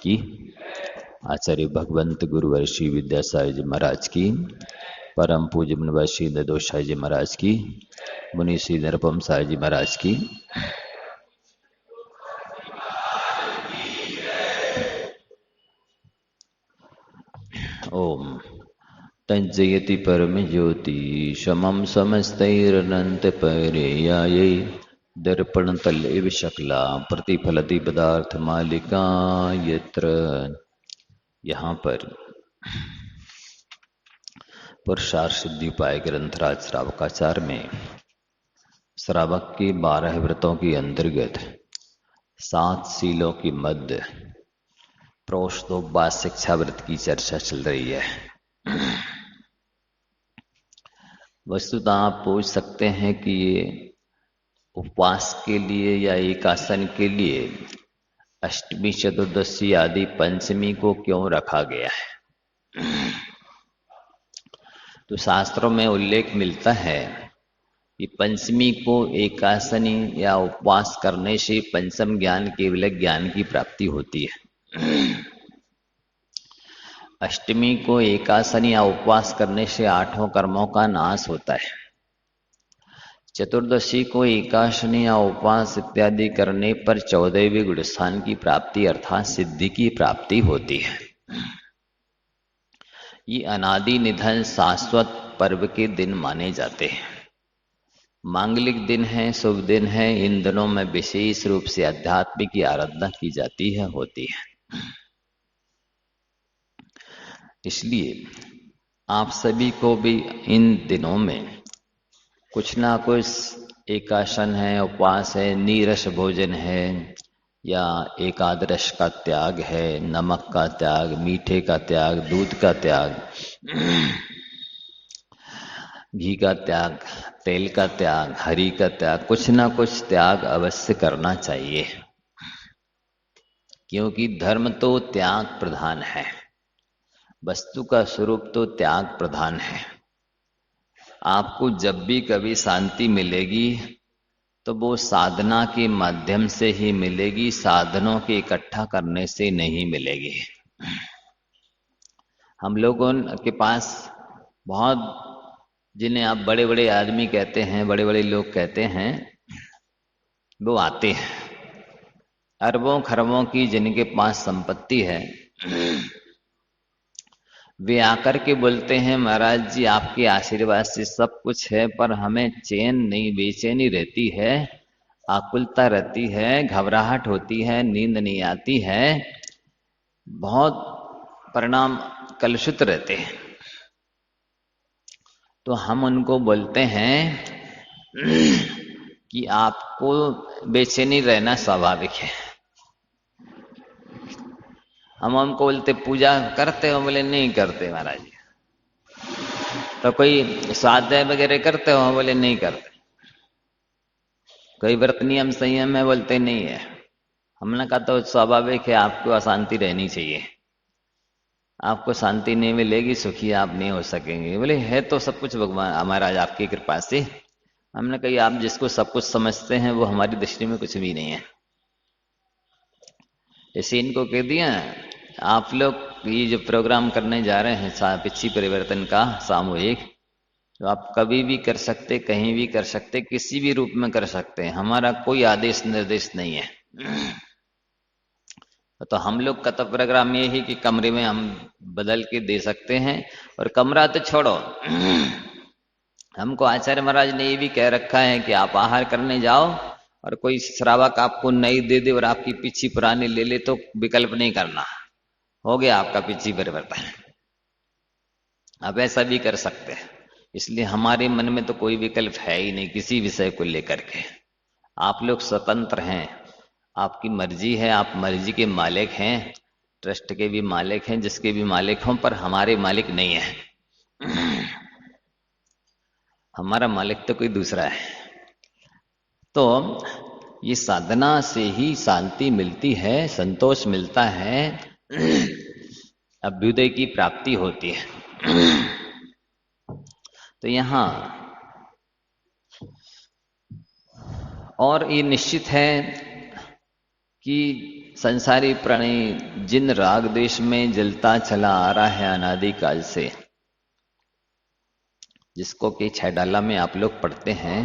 की, आचार्य भगवंत गुरुवर श्री विद्यासागर जी महाराज की, परम पूज्य मुनिवर श्री निर्दोषाय जी महाराज की, मुनि श्री निरुपम साय जी महाराज की। ओम तज्जयति परम ज्योति समम समस्तैरनंत परेयायै दर्पण तले विशकला प्रतिफलति पदार्थ मालिका यत्र। यहाँ पर पुरुषार्थ सिद्धि उपाय ग्रंथराज श्रावकाचार में श्रावक के 12 व्रतों के अंतर्गत 7 शीलों की मध्य प्रोष्ठोपवास शिक्षा व्रत की चर्चा चल रही है। वस्तुतः आप पूछ सकते हैं कि ये उपवास के लिए या एकासन के लिए अष्टमी चतुर्दशी आदि पंचमी को क्यों रखा गया है। तो शास्त्रों में उल्लेख मिलता है कि पंचमी को एकासनी या उपवास करने से पंचम ज्ञान केवल ज्ञान की प्राप्ति होती है। अष्टमी को एकासनी या उपवास करने से 8 कर्मों का नाश होता है। चतुर्दशी को एकासनी या उपवास इत्यादि करने पर 14वें गुणस्थान की प्राप्ति अर्थात सिद्धि की प्राप्ति होती है। ये अनादि निधन शाश्वत पर्व के दिन माने जाते हैं। मांगलिक दिन है, शुभ दिन है। इन दिनों में विशेष रूप से अध्यात्म की आराधना की जाती है, होती है। इसलिए आप सभी को भी इन दिनों में कुछ ना कुछ एकासन है, उपवास है, नीरस भोजन है, या एकादश का त्याग है, नमक का त्याग, मीठे का त्याग, दूध का त्याग, घी का त्याग, तेल का त्याग, हरी का त्याग, कुछ ना कुछ त्याग अवश्य करना चाहिए। क्योंकि धर्म तो त्याग प्रधान है, वस्तु का स्वरूप तो त्याग प्रधान है। आपको जब भी कभी शांति मिलेगी तो वो साधना के माध्यम से ही मिलेगी, साधनों के इकट्ठा करने से नहीं मिलेगी। हम लोगों के पास बहुत, जिन्हें आप बड़े बड़े आदमी कहते हैं, बड़े बड़े लोग कहते हैं, वो आते हैं अरबों खरबों की, जिनके पास संपत्ति है, वे आकर के बोलते हैं महाराज जी आपके आशीर्वाद से सब कुछ है, पर हमें चैन नहीं, बेचैनी रहती है, आकुलता रहती है, घबराहट होती है, नींद नहीं आती है, बहुत परिणाम कलुषित रहते हैं। तो हम उनको बोलते हैं कि आपको बेचैनी रहना स्वाभाविक है। हम उनको बोलते पूजा करते हो, बोले नहीं करते महाराज। तो कोई स्वाध्याय वगैरह करते हो, बोले नहीं करते। कोई व्रत नियम संयम है, बोलते नहीं है। हमने कहा तो स्वाभाविक है, आपको अशांति रहनी चाहिए, आपको शांति नहीं मिलेगी, सुखी आप नहीं हो सकेंगे। बोले है तो सब कुछ भगवान महाराज आपकी कृपा से। हमने कही आप जिसको सब कुछ समझते हैं वो हमारी दृष्टि में कुछ भी नहीं है। इसे इनको कह दिया, आप लोग ये जो प्रोग्राम करने जा रहे हैं पिछी परिवर्तन का सामूहिक, तो आप कभी भी कर सकते, कहीं भी कर सकते, किसी भी रूप में कर सकते हैं। हमारा कोई आदेश निर्देश नहीं है। तो हम लोग का तो प्रोग्राम ये है कि कमरे में हम बदल के दे सकते हैं, और कमरा तो छोड़ो, हमको आचार्य महाराज ने ये भी कह रखा है कि आप आहार करने जाओ और कोई श्रावक आपको नई दे दे और आपकी पीछी पुरानी ले ले तो विकल्प नहीं करना, हो गया आपका पीछी परिवर्तन। आप ऐसा भी कर सकते हैं। इसलिए हमारे मन में तो कोई विकल्प है ही नहीं किसी विषय को लेकर के। आप लोग स्वतंत्र हैं, आपकी मर्जी है, आप मर्जी के मालिक हैं, ट्रस्ट के भी मालिक हैं, जिसके भी मालिक हों, पर हमारे मालिक नहीं है। हमारा मालिक तो कोई दूसरा है। तो ये साधना से ही शांति मिलती है, संतोष मिलता है, अभ्युदय की प्राप्ति होती है। तो यहां और ये निश्चित है कि संसारी प्राणी जिन राग देश में जलता चला आ रहा है अनादि काल से, जिसको कि छैडाला में आप लोग पढ़ते हैं,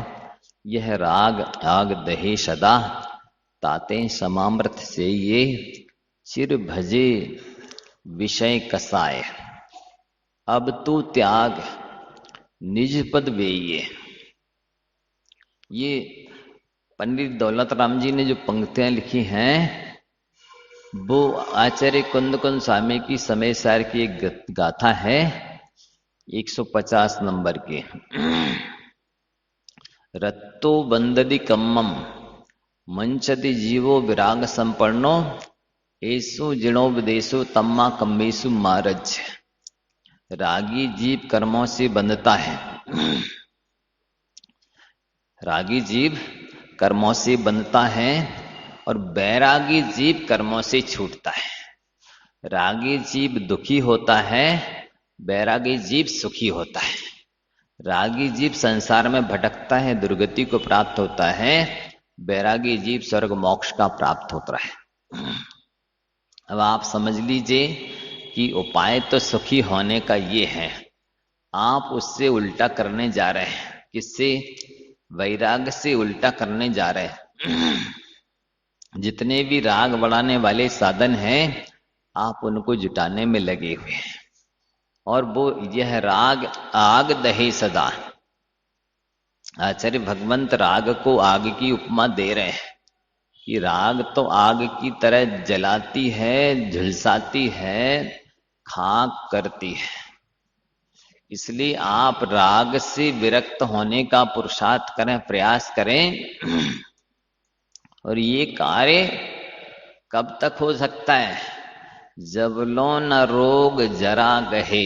यह राग आग दहे सदा ताते समामृत से ये चिर भजे विषय कसाए। अब तू त्याग निज पद वेये। ये पंडित दौलत राम जी ने जो पंक्तियां लिखी हैं वो आचार्य कुंद कुंद स्वामी की समय सार की एक गाथा है 150 नंबर की। रत्तो बंददि कम्मम मंचति जीवो विराग संपन्नो एसु जिणोपदेशो तम्मा कम्मेसु मारज। रागी जीव कर्मों से बंधता है, रागी जीव कर्मों से बंधता है और बैरागी जीव कर्मों से छूटता है। रागी जीव दुखी होता है, बैरागी जीव सुखी होता है। रागी जीव संसार में भटकता है, दुर्गति को प्राप्त होता है, बैरागी जीव स्वर्ग मोक्ष का प्राप्त होता है। अब आप समझ लीजिए कि उपाय तो सुखी होने का ये है, आप उससे उल्टा करने जा रहे हैं। किससे? वैराग से उल्टा करने जा रहे हैं। जितने भी राग बढ़ाने वाले साधन हैं आप उनको जुटाने में लगे हुए हैं, और वो यह राग आग दहे सदा। आचार्य भगवंत राग को आग की उपमा दे रहे हैं कि राग तो आग की तरह जलाती है, झुलसाती है, खाक करती है। इसलिए आप राग से विरक्त होने का पुरुषार्थ करें, प्रयास करें। और ये कार्य कब तक हो सकता है? जब लो न रोग जरा गहे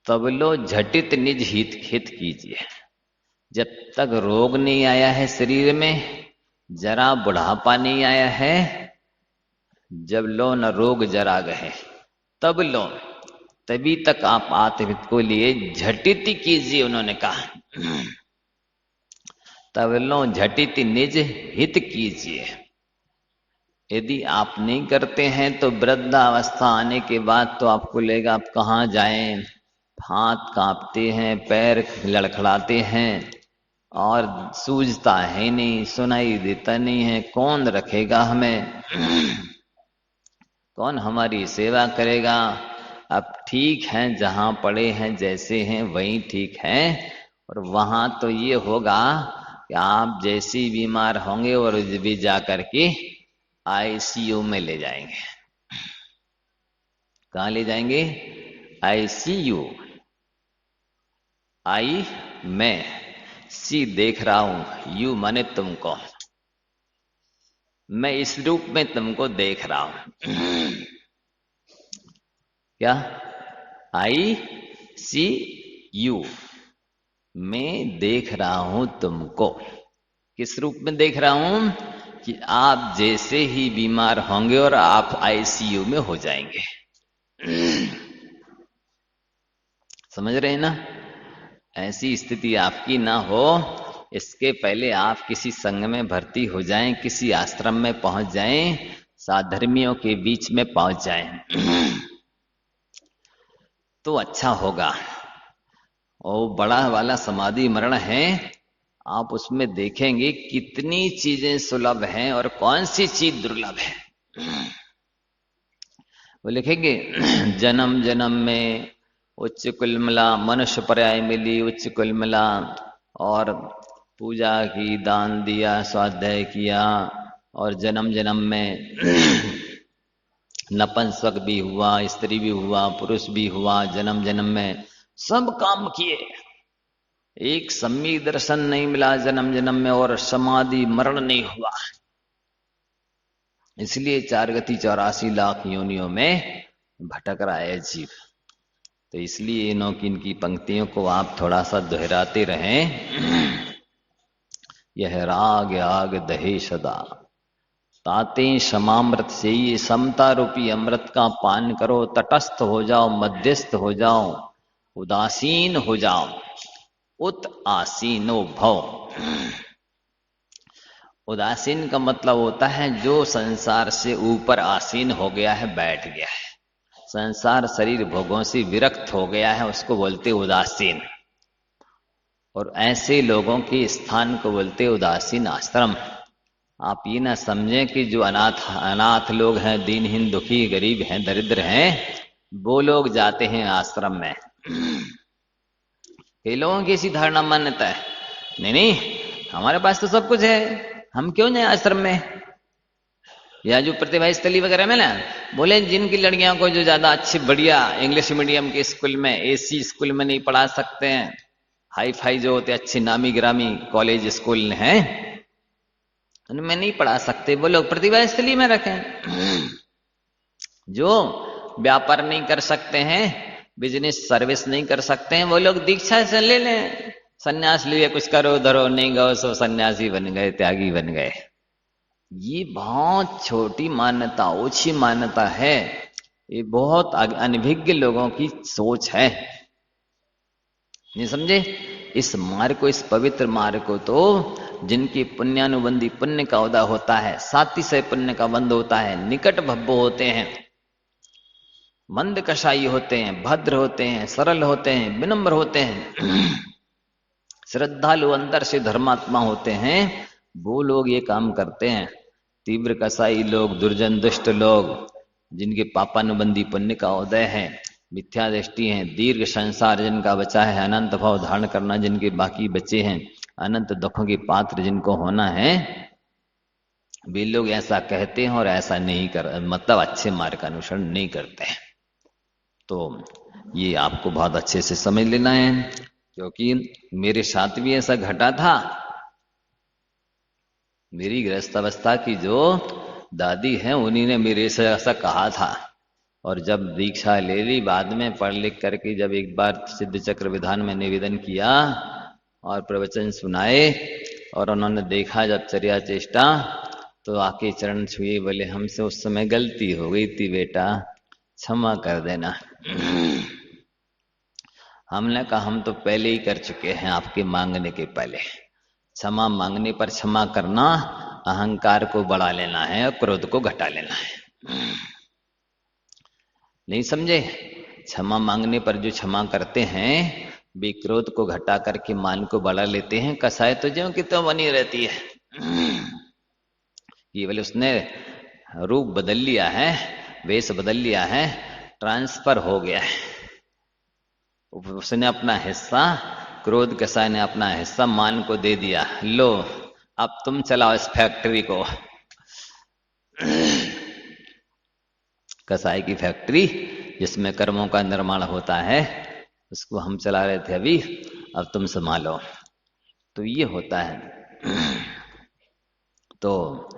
तब लो झटित निज हित कीजिए। जब तक रोग नहीं आया है शरीर में, जरा बुढ़ापा नहीं आया है, जब लो न रोग जरा गहे तब लो, तभी तक आप आत्महित को लिए झटित कीजिए। उन्होंने कहा तब लो झटित निज हित कीजिए। यदि आप नहीं करते हैं तो वृद्धावस्था आने के बाद तो आपको लगेगा आप कहाँ जाएं, हाथ कांपते हैं, पैर लड़खड़ाते हैं और सूझता है नहीं, सुनाई देता नहीं है, कौन रखेगा हमें, कौन हमारी सेवा करेगा। अब ठीक है, जहां पड़े हैं जैसे हैं वहीं ठीक है, और वहां तो ये होगा कि आप जैसे ही बीमार होंगे और भी जा करके आईसीयू में ले जाएंगे। कहाँ ले जाएंगे? आईसीयू। आई मैं, सी देख रहा हूं, यू माने तुमको, मैं इस रूप में तुमको देख रहा हूं। क्या? आई सी यू, मैं देख रहा हूं तुमको। किस रूप में देख रहा हूं? कि आप जैसे ही बीमार होंगे और आप आईसीयू में हो जाएंगे। समझ रहे हैं ना? ऐसी स्थिति आपकी ना हो, इसके पहले आप किसी संघ में भर्ती हो जाएं, किसी आश्रम में पहुंच जाएं, साधर्मियों के बीच में पहुंच जाएं, तो अच्छा होगा। और बड़ा वाला समाधि मरण है, आप उसमें देखेंगे कितनी चीजें सुलभ हैं और कौन सी चीज दुर्लभ है। वो लिखेंगे जन्म जन्म में उच्च कुल मिला, मनुष्य पर्याय मिली उच्च कुल मिला, और पूजा की, दान दिया, स्वाध्याय किया, और जन्म जन्म में नपुंसक भी हुआ, स्त्री भी हुआ, पुरुष भी हुआ, जन्म जन्म में सब काम किए, एक सम्यक दर्शन नहीं मिला जन्म जन्म में, और समाधि मरण नहीं हुआ। इसलिए 4 गति 84 लाख योनियों में भटक रहा है जीव। तो इसलिए इनकी पंक्तियों को आप थोड़ा सा दोहराते रहें। यह राग आग दहे सदा ताते समामृत से, ये समता रूपी अमृत का पान करो, तटस्थ हो जाओ, मध्यस्थ हो जाओ, उदासीन हो जाओ, उत आसीनो भव। उदासीन का मतलब होता है जो संसार से ऊपर आसीन हो गया है, बैठ गया है, संसार शरीर भोगों से विरक्त हो गया है, उसको बोलते उदासीन। और ऐसे लोगों के स्थान को बोलते उदासीन आश्रम। आप ये ना समझें कि जो अनाथ लोग हैं, दीनहीन, दुखी, गरीब हैं, दरिद्र हैं, वो लोग जाते हैं आश्रम में। कई लोगों की ऐसी धारणा मान्यता है, नहीं नहीं हमारे पास तो सब कुछ है, हम क्यों जाए आश्रम में। या जो प्रतिभा स्थली वगैरह में ना, बोले जिनकी लड़कियों को जो ज्यादा अच्छी बढ़िया इंग्लिश मीडियम के स्कूल में, एसी स्कूल में नहीं पढ़ा सकते हैं, हाई फाई जो होते अच्छी नामी गिरामी कॉलेज स्कूल हैं, उनमें नहीं पढ़ा सकते, वो लोग प्रतिभा स्थली में रखें। जो व्यापार नहीं कर सकते हैं, बिजनेस सर्विस नहीं कर सकते हैं, वो लोग दीक्षा से ले लें, सन्यास लिए, कुछ करो धरो नहीं गो सो सन्यासी बन गए, त्यागी बन गए। ये बहुत छोटी मान्यता, ओछी मान्यता है, ये बहुत अनभिज्ञ लोगों की सोच है, नहीं समझे। इस मार्ग को, इस पवित्र मार्ग को तो जिनकी पुण्यानुबंधी पुण्य का उदय होता है, साथी से पुण्य का बंध होता है, निकट भब्बो होते हैं, मंद कषाई होते हैं, भद्र होते हैं, सरल होते हैं, विनम्र होते हैं, श्रद्धालु अंतर से धर्मात्मा होते हैं, वो लोग ये काम करते हैं। तीव्र कसाई लोग, दुर्जन दुष्ट लोग, जिनके पापानुबंधी पुण्य का उदय है, मिथ्या दृष्टि है, दीर्घ संसार जिनका बचा है, अनंत भाव धारण करना जिनके बाकी बचे हैं, अनंत दुखों के पात्र जिनको होना है, वे लोग ऐसा कहते हैं और ऐसा नहीं कर, मतलब अच्छे मार्ग का अनुसरण नहीं करते हैं। तो ये आपको बहुत अच्छे से समझ लेना है, क्योंकि मेरे साथ भी ऐसा घटा था। मेरी गृहस्थ अवस्था की जो दादी है, उन्हीं ने मेरे से ऐसा कहा था, और जब दीक्षा ले ली, बाद में पढ़ लिख करके जब एक बार सिद्ध चक्र विधान में निवेदन किया और प्रवचन सुनाए, और उन्होंने देखा जब चर्या चेष्टा, तो आके चरण छुए, बोले हमसे उस समय गलती हो गई थी बेटा, क्षमा कर देना। हमने कहा हम तो पहले ही कर चुके हैं, आपके मांगने के पहले। क्षमा मांगने पर क्षमा करना अहंकार को बढ़ा लेना है और क्रोध को घटा लेना है, नहीं समझे। क्षमा मांगने पर जो क्षमा करते हैं, वे क्रोध को घटा करके मान को बढ़ा लेते हैं। कसाई तो ज्यों की त्यों बनी रहती है, केवल उसने रूप बदल लिया है, वेश बदल लिया है, ट्रांसफर हो गया है। उसने अपना हिस्सा, क्रोध कसाई ने अपना हिस्सा मान को दे दिया, लो अब तुम चलाओ इस फैक्ट्री को। कसाई की फैक्ट्री जिसमें कर्मों का निर्माण होता है, उसको हम चला रहे थे अभी, अब तुम संभालो। तो ये होता है। तो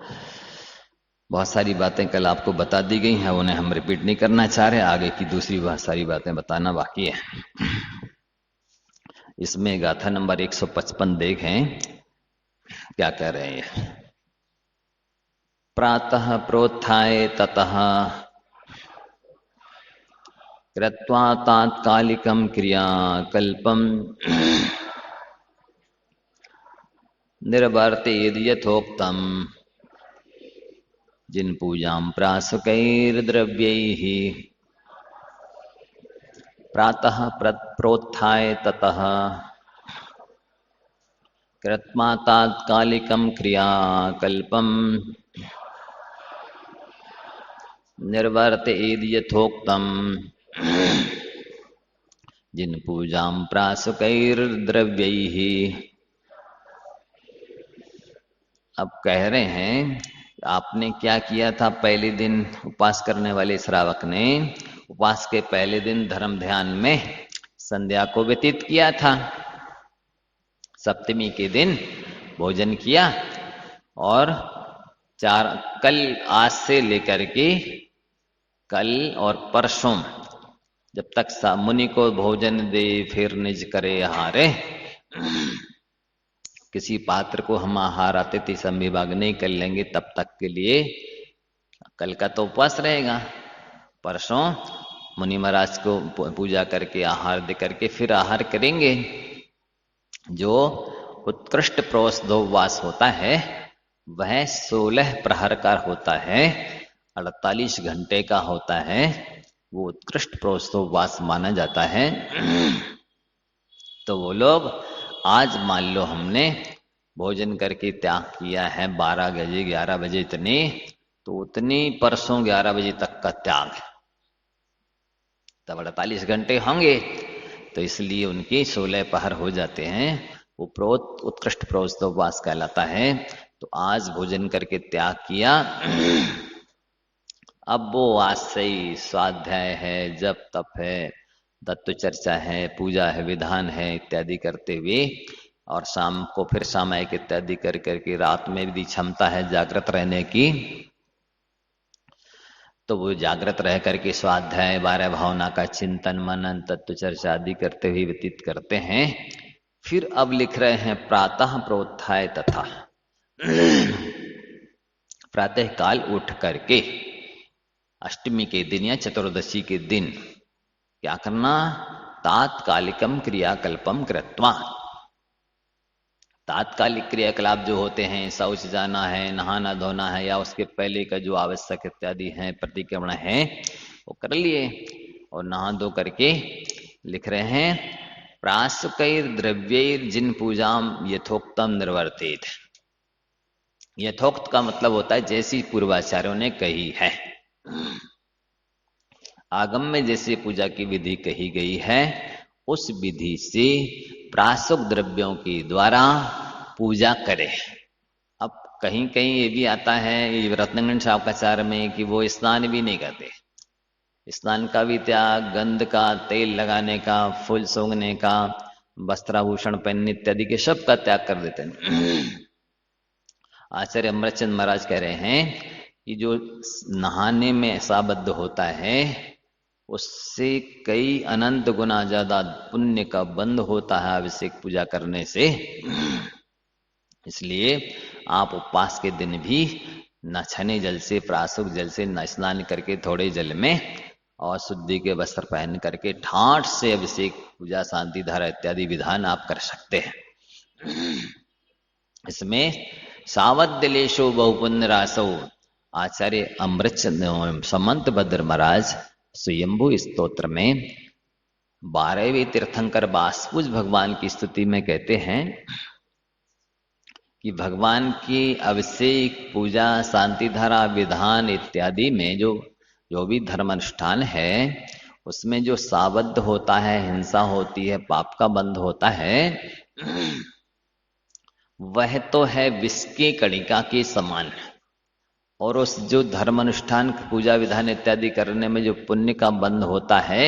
बहुत सारी बातें कल आपको बता दी गई हैं, उन्हें हम रिपीट नहीं करना चाह रहे, आगे की दूसरी बहुत सारी बातें बताना बाकी है। इसमें गाथा नंबर 155 देखें क्या कह रहे हैं। प्रातः प्रोत्थाय ततः कृत्वा तात्कालिकं क्रियाकल्पं निर्वर्तेद यथोक्तम जिन पूजां प्रासुकैर्द्रव्यैः। प्रातः प्रोत्थाय ततः कृत्वा तात्कालिकं क्रियाकल्पं निर्वर्तेद यथोक्तम जिन पूजां प्रासुकैर्द्रव्यैः। अब कह रहे हैं आपने क्या किया था पहले दिन, उपवास करने वाले श्रावक ने उपवास के पहले दिन धर्म ध्यान में संध्या को व्यतीत किया था, सप्तमी के दिन भोजन किया, और कल आज से लेकर के कल और परसों जब तक मुनि को भोजन दे फिर निज करे आहारे, किसी पात्र को हम आहार आतिथ्य संविभाग नहीं कर लेंगे तब तक के लिए कल का तो उपवास रहेगा, परसों मुनि महाराज को पूजा करके आहार दे करके फिर आहार करेंगे। जो उत्कृष्ट प्रोषदोपवास होता है वह 16 प्रहर का होता है, 48 घंटे का होता है, वो उत्कृष्ट प्रोत्सोपवास माना जाता है। तो वो लोग आज मान लो हमने भोजन करके त्याग किया है 12 बजे 11 बजे इतने, तो उतनी परसों 11 बजे तक का त्याग है, तब 48 घंटे होंगे, तो इसलिए उनके 16 पहर हो जाते हैं। वो उत्कृष्ट प्रोत्सोपवास कहलाता है। तो आज भोजन करके त्याग किया, अब वो आज से ही स्वाध्याय है, जप तप है, तत्व चर्चा है, पूजा है, विधान है इत्यादि करते हुए, और शाम को फिर सामायिक इत्यादि कर करके रात में भी क्षमता है जागृत रहने की, तो वो जागृत रह करके स्वाध्याय 12 भावना का चिंतन मनन तत्व चर्चा आदि करते हुए व्यतीत करते हैं। फिर अब लिख रहे हैं प्रातः प्रोत्थाय तथा प्रातः काल उठ करके अष्टमी के दिन या चतुर्दशी के दिन क्या करना, तात्कालिकम क्रियाकल्पम कृत्वा, तात्कालिक क्रियाकलाप जो होते हैं, शौच जाना है, नहाना धोना है, या उसके पहले का जो आवश्यक इत्यादि है प्रतिक्रमण है वो कर लिए, और नहा धो करके लिख रहे हैं प्रासुकैर द्रव्यैर जिन पूजाम यथोक्तम निर्वर्तित। यथोक्त का मतलब होता है जैसी पूर्वाचार्यों ने कही है, आगम में जैसे पूजा की विधि कही गई है उस विधि से प्रासुक द्रव्यों के द्वारा पूजा करे। अब कहीं कहीं ये भी आता है ये रत्नगण शाकाचार में कि वो स्नान भी नहीं करते, स्नान का भी त्याग, गंध का, तेल लगाने का, फूल सूंघने का, वस्त्राभूषण पहनने इत्यादि के सब का त्याग कर देते हैं। आचार्य अमृतचंद महाराज कह रहे हैं कि जो नहाने में साबद्ध होता है उससे कई अनंत गुना ज्यादा पुण्य का बंध होता है अभिषेक पूजा करने से। इसलिए आप उपवास के दिन भी न छने जल से, प्रासुक जल से न स्नान करके थोड़े जल में और शुद्धि के वस्त्र पहन करके ठाठ से अभिषेक पूजा शांति धारा इत्यादि विधान आप कर सकते हैं। इसमें सावद्यलेशो बहुपुण्य रासो आचार्य अमृतचंद समंत भद्र महाराज स्वयंभू स्तोत्र में 12वें तीर्थंकर बासपुज भगवान की स्तुति में कहते हैं कि भगवान की अभिषेक पूजा शांति धारा विधान इत्यादि में जो भी धर्म अनुष्ठान है उसमें जो साबद्ध होता है, हिंसा होती है, पाप का बंध होता है, वह तो है विष की कणिका के समान। और उस जो धर्म अनुष्ठान पूजा विधान इत्यादि करने में जो पुण्य का बंध होता है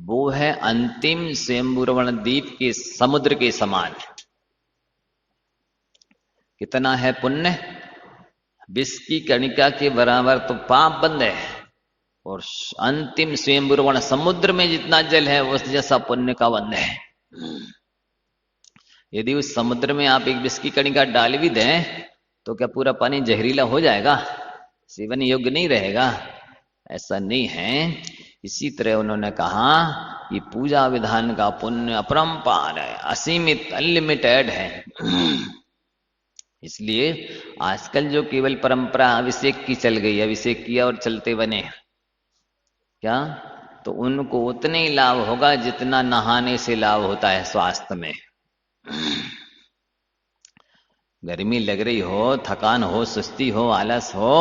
वो है अंतिम स्वयंभूरवण द्वीप के समुद्र के समान। कितना है पुण्य, विष की कणिका के बराबर तो पाप बंद है, और अंतिम स्वयंभूरवण समुद्र में जितना जल है उस जैसा पुण्य का बंध है। यदि उस समुद्र में आप एक विष की कणिका डाल भी दें तो क्या पूरा पानी जहरीला हो जाएगा, सेवन योग्य नहीं रहेगा? ऐसा नहीं है। इसी तरह उन्होंने कहा कि पूजा विधान का पुण्य अपरंपार है, असीमित, अनलिमिटेड है। इसलिए आजकल जो केवल परंपरा अभिषेक की चल गई, अभिषेक किया और चलते बने क्या, तो उनको उतने ही लाभ होगा जितना नहाने से लाभ होता है स्वास्थ्य में। गर्मी लग रही हो, थकान हो, सुस्ती हो, आलस हो,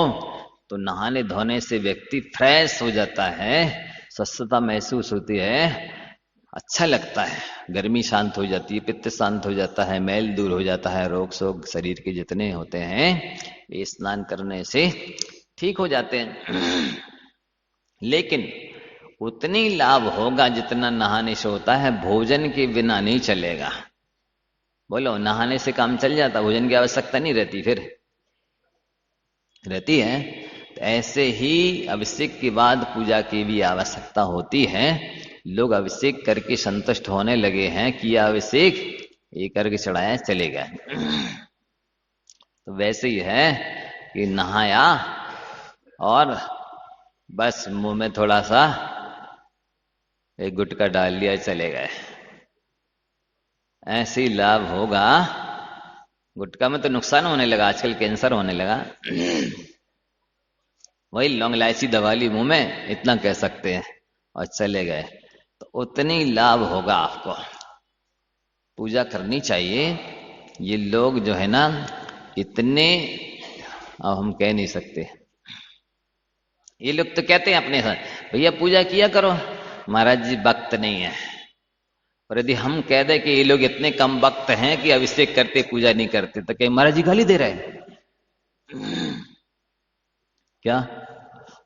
तो नहाने धोने से व्यक्ति फ्रेश हो जाता है, स्वस्थता महसूस होती है, अच्छा लगता है, गर्मी शांत हो जाती है, पित्त शांत हो जाता है, मैल दूर हो जाता है, रोग शोक शरीर के जितने होते हैं ये स्नान करने से ठीक हो जाते हैं। लेकिन उतनी लाभ होगा जितना नहाने से होता है, भोजन के बिना नहीं चलेगा। बोलो, नहाने से काम चल जाता, भोजन की आवश्यकता नहीं रहती, फिर रहती है। तो ऐसे ही अभिषेक के बाद पूजा की भी आवश्यकता होती है। लोग अभिषेक करके संतुष्ट होने लगे हैं, किया अभिषेक, ये करके चढ़ाया, चले गए। तो वैसे ही है कि नहाया और बस मुंह में थोड़ा सा एक गुटका डाल लिया, चले गए। ऐसे ही लाभ होगा गुटखा में तो नुकसान होने लगा, आजकल कैंसर होने लगा। वही लौंग इलायची दबा ली मुंह में, इतना कह सकते हैं, और चले गए। तो उतनी लाभ होगा आपको। पूजा करनी चाहिए। ये लोग जो है ना इतने, अब हम कह नहीं सकते। ये लोग तो कहते हैं अपने साथ, भैया पूजा किया करो, महाराज जी वक्त नहीं है। और यदि हम कह दें कि ये लोग इतने कम वक्त हैं कि अभिषेक करते पूजा नहीं करते, तो कहीं महाराज जी गाली दे रहे हैं क्या?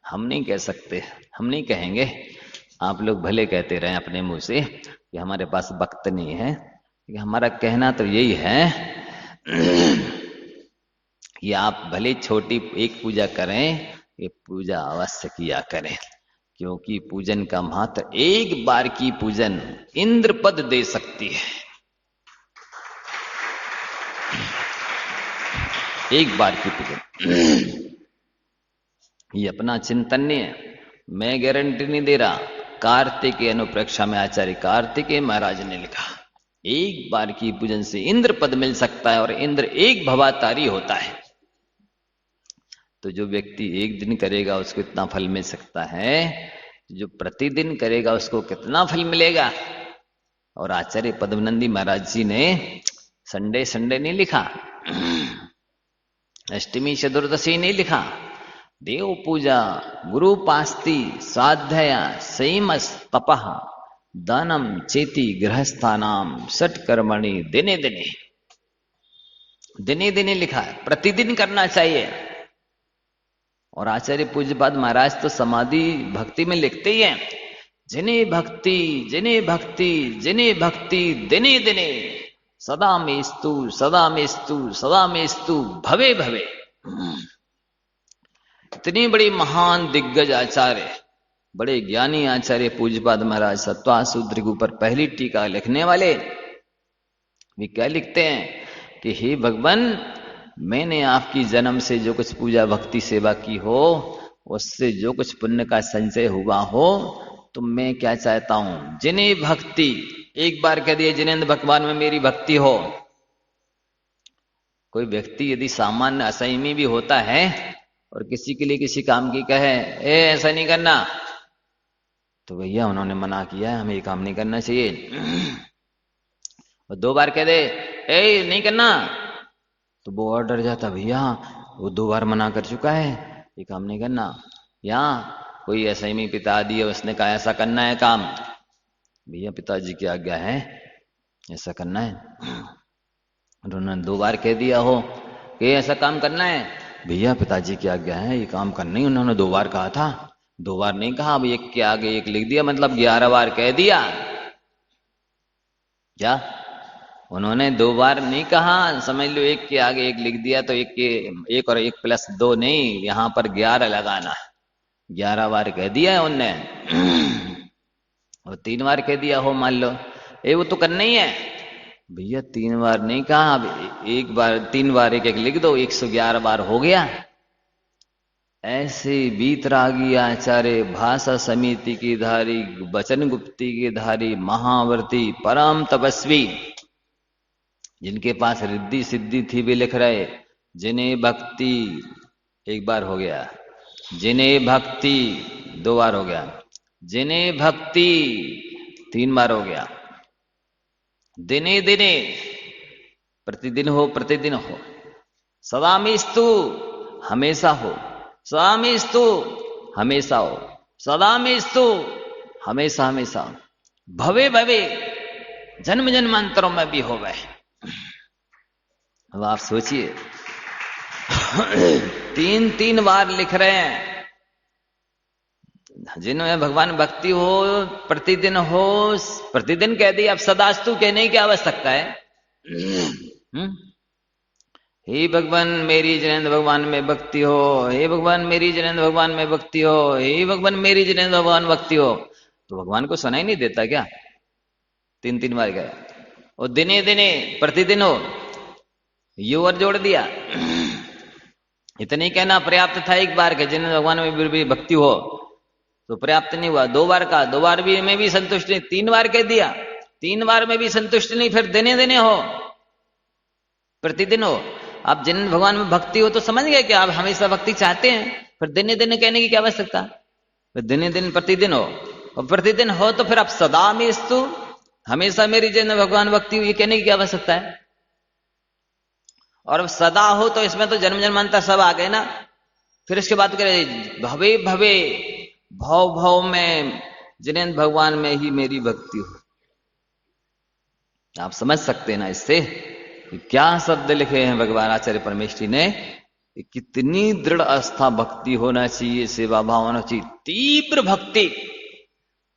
हम नहीं कह सकते, हम नहीं कहेंगे। आप लोग भले कहते रहे अपने मुंह से कि हमारे पास वक्त नहीं है, कि हमारा कहना तो यही है कि आप भले छोटी एक पूजा करें, ये पूजा अवश्य किया करें, क्योंकि पूजन का महत्व, एक बार की पूजन इंद्र पद दे सकती है। एक बार की पूजन। ये अपना चिंतन नहीं है, मैं गारंटी नहीं दे रहा। कार्तिकेय अनुप्रेक्षा में आचार्य कार्तिकेय महाराज ने लिखा, एक बार की पूजन से इंद्र पद मिल सकता है, और इंद्र एक भवातारी होता है। तो जो व्यक्ति एक दिन करेगा उसको इतना फल मिल सकता है, जो प्रतिदिन करेगा उसको कितना फल मिलेगा। और आचार्य पद्मनंदी महाराज जी ने संडे संडे नहीं लिखा, अष्टमी चतुर्दशी नहीं लिखा, देव पूजा, गुरु पास्ति, स्वाध्याय, संयमस, तपः, दानम, चेति, गृहस्थानाम, षट कर्मणि, दिने दिने, दिने दिने लिखा है, प्रतिदिन करना चाहिए। और आचार्य पूज्यपाद महाराज तो समाधि भक्ति में लिखते ही हैं, जिने भक्ति, जिने भक्ति, जिने भक्ति, दिने दिने, सदा मेस्तु, सदा मेस्तु, सदा मेस्तु, भवे भवे। इतनी बड़ी महान दिग्गज आचार्य, बड़े ज्ञानी आचार्य पूज्यपाद महाराज सत्वाशूद्र के ऊपर पहली टीका लिखने वाले वे क्या लिखते हैं कि हे भगवान, मैंने आपकी जन्म से जो कुछ पूजा भक्ति सेवा की हो, उससे जो कुछ पुण्य का संचय हुआ हो, तो मैं क्या चाहता हूं, जिन्हें भक्ति, एक बार कह दिए जिनेंद्र भगवान में मेरी भक्ति हो। कोई व्यक्ति यदि सामान्य असंयमी भी होता है और किसी के लिए किसी काम की कहे, ए ऐसा नहीं करना, तो भैया उन्होंने मना किया है, हमें ये काम नहीं करना चाहिए। और दो बार कह दे, ए नहीं करना, तो वो और डर जाता, भैया वो 2 बार मना कर चुका है, ये काम नहीं करना। या कोई असंयमी पिता आदि है, उसने कहा ऐसा करना है काम, भैया पिताजी की आज्ञा है ऐसा करना है, उन्होंने 2 बार कह दिया हो कि ऐसा काम करना है, भैया पिताजी की आज्ञा है ये काम करना ही, उन्होंने 2 बार कहा था, 2 बार नहीं कहा, अब एक के आगे एक लिख दिया, मतलब 11 बार कह दिया। क्या उन्होंने 2 बार नहीं कहा, समझ लो एक के आगे एक लिख दिया, तो एक और एक प्लस 2 नहीं, यहां पर 11 लगाना है। 11 बार कह दिया है उनने, और 3 बार कह दिया हो मान लो, वो तो करना ही है, भैया 3 बार नहीं कहा, अब एक बार 3 बार एक एक लिख दो, 111 बार हो गया। ऐसे बीतरागी आचार्य, भाषा समिति की धारी, वचन गुप्ती के धारी, महावर्ती, परम तपस्वी, जिनके पास रिद्धि सिद्धि थी, वे लिख रहे, जिन्हें भक्ति, 1 बार हो गया, जिन्हें भक्ति 2 बार हो गया, जिन्हें भक्ति 3 बार हो गया, दिने दिने, प्रतिदिन हो, प्रतिदिन हो, सदा मेस्तु, हमेशा हो, सदा मेस्तु, हमेशा हो, सदा मेस्तु, हमेशा हमेशा, भवे भवे, जन्म जन्मांतरों में भी हो गए। अब आप सोचिए, 3 बार लिख रहे हैं, जिनमें भगवान भक्ति हो, प्रतिदिन हो, प्रतिदिन कह दी, अब सदास्तु कहने की आवश्यकता है। हे भगवान मेरी जिनेंद्र भगवान में भक्ति हो, हे भगवान मेरी जिनेंद्र भगवान में भक्ति हो, हे भगवान मेरी जिनेंद्र भगवान भक्ति हो, तो भगवान को सुनाई नहीं देता क्या? 3 बार गया, और दिने दिने, प्रतिदिन हो, यू और जोड़ दिया। इतने कहना पर्याप्त था, एक बार के जिनेंद्र भगवान में भी भक्ति हो तो पर्याप्त नहीं हुआ। 2 बार का, 2 बार भी में भी संतुष्ट नहीं, 3 बार कह दिया, 3 बार में भी संतुष्ट नहीं, फिर दिने दिने हो, प्रतिदिन हो। आप जिन भगवान में भक्ति हो तो समझ गए कि आप हमेशा भक्ति चाहते हैं, फिर दिन दिन कहने की क्या आवश्यकता। फिर दिन दिन प्रतिदिन हो, और प्रतिदिन हो तो फिर आप सदा में स्तु, हमेशा मेरी जिन भगवान भक्ति हुई, ये कहने की क्या आवश्यकता है। और अब सदा हो तो इसमें तो जन्म जन्मांतर सब आ गए ना। फिर इसके बाद करें भवे भवे, भव भव में जिनेन्द्र भगवान में ही मेरी भक्ति हो। आप समझ सकते हैं ना इससे क्या शब्द लिखे हैं भगवान आचार्य परमेष्ठी ने, कितनी दृढ़ आस्था भक्ति होना चाहिए, सेवा भाव होना चाहिए, तीव्र भक्ति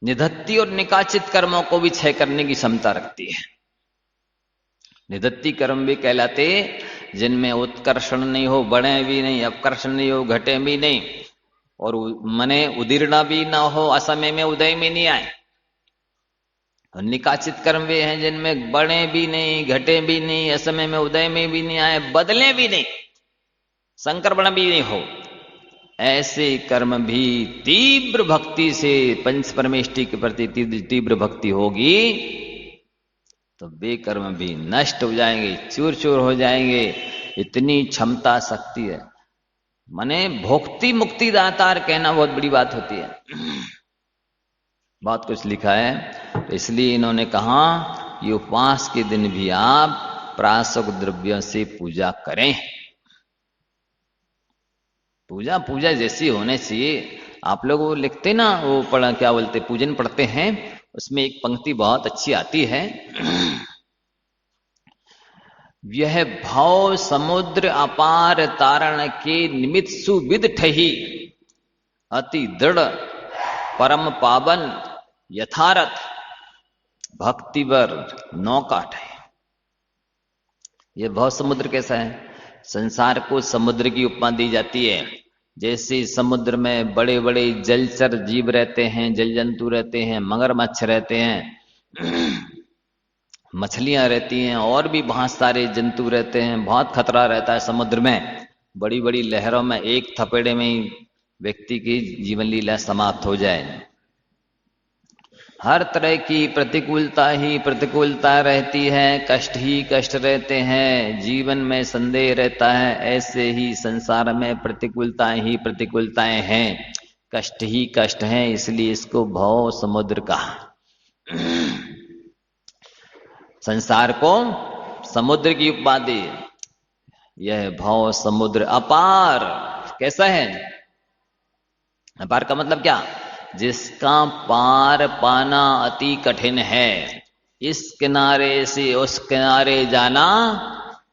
निधत्ती और निकाचित कर्मों को भी क्षय करने की क्षमता रखती है। निधत्ती कर्म भी कहलाते जिनमें उत्कर्षण नहीं हो, बढ़े भी नहीं, अपकर्षण नहीं हो, घटे भी नहीं, और मने उदीर्णा भी ना हो, असमय में उदय में नहीं आए। और निकाचित कर्म वे हैं जिनमें बढ़े भी नहीं, घटे भी नहीं, असमय में उदय में भी नहीं आए, बदले भी नहीं, संक्रमण भी नहीं हो। ऐसे कर्म भी तीव्र भक्ति से पंच परमेष्टि के प्रति तीव्र भक्ति होगी तो वे कर्म भी नष्ट हो जाएंगे, चूर चूर हो जाएंगे। इतनी क्षमता शक्ति है। माने भोक्ति मुक्ति दातार कहना बहुत बड़ी बात होती है। बहुत कुछ लिखा है, तो इसलिए इन्होंने कहा ये उपवास के दिन भी आप प्राशक द्रव्यों से पूजा करें। पूजा पूजा जैसी होने चाहिए। आप लोग वो लिखते ना, वो पढ़ा क्या बोलते, पूजन पढ़ते हैं, उसमें एक पंक्ति बहुत अच्छी आती है, यह भाव समुद्र अपार तारण के निमित्त सुविद ठही, अति दृढ़ परम पावन यथारथ भक्तिवर नौकाठ है। यह भाव समुद्र कैसा है? संसार को समुद्र की उपमा दी जाती है। जैसे समुद्र में बड़े बड़े जलचर जीव रहते हैं, जल जंतु रहते हैं, मगरमच्छ रहते हैं, मछलियां रहती हैं, और भी बहुत सारे जंतु रहते हैं। बहुत खतरा रहता है समुद्र में। बड़ी बड़ी लहरों में एक थपेड़े में ही व्यक्ति की जीवन लीला समाप्त हो जाए। हर तरह की प्रतिकूलता ही प्रतिकूलता रहती है, कष्ट ही कष्ट रहते हैं, जीवन में संदेह रहता है। ऐसे ही संसार में प्रतिकूलताएं ही प्रतिकूलताएं हैं, कष्ट ही कष्ट हैं, इसलिए इसको भव समुद्र कहा। संसार को समुद्र की उपमा दी। यह भव समुद्र अपार कैसा है? अपार का मतलब क्या? जिसका पार पाना अति कठिन है। इस किनारे से उस किनारे जाना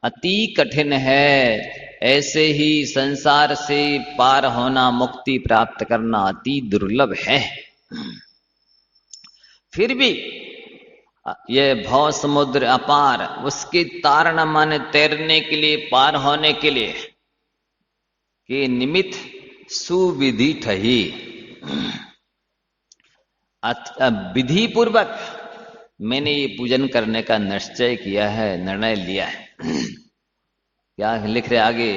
अति कठिन है। ऐसे ही संसार से पार होना, मुक्ति प्राप्त करना अति दुर्लभ है। फिर भी यह भव समुद्र अपार, उसके तारण माने तैरने के लिए, पार होने के लिए के निमित्त सुविधि ठही, विधि पूर्वक मैंने ये पूजन करने का निश्चय किया है, निर्णय लिया है। क्या लिख रहे आगे?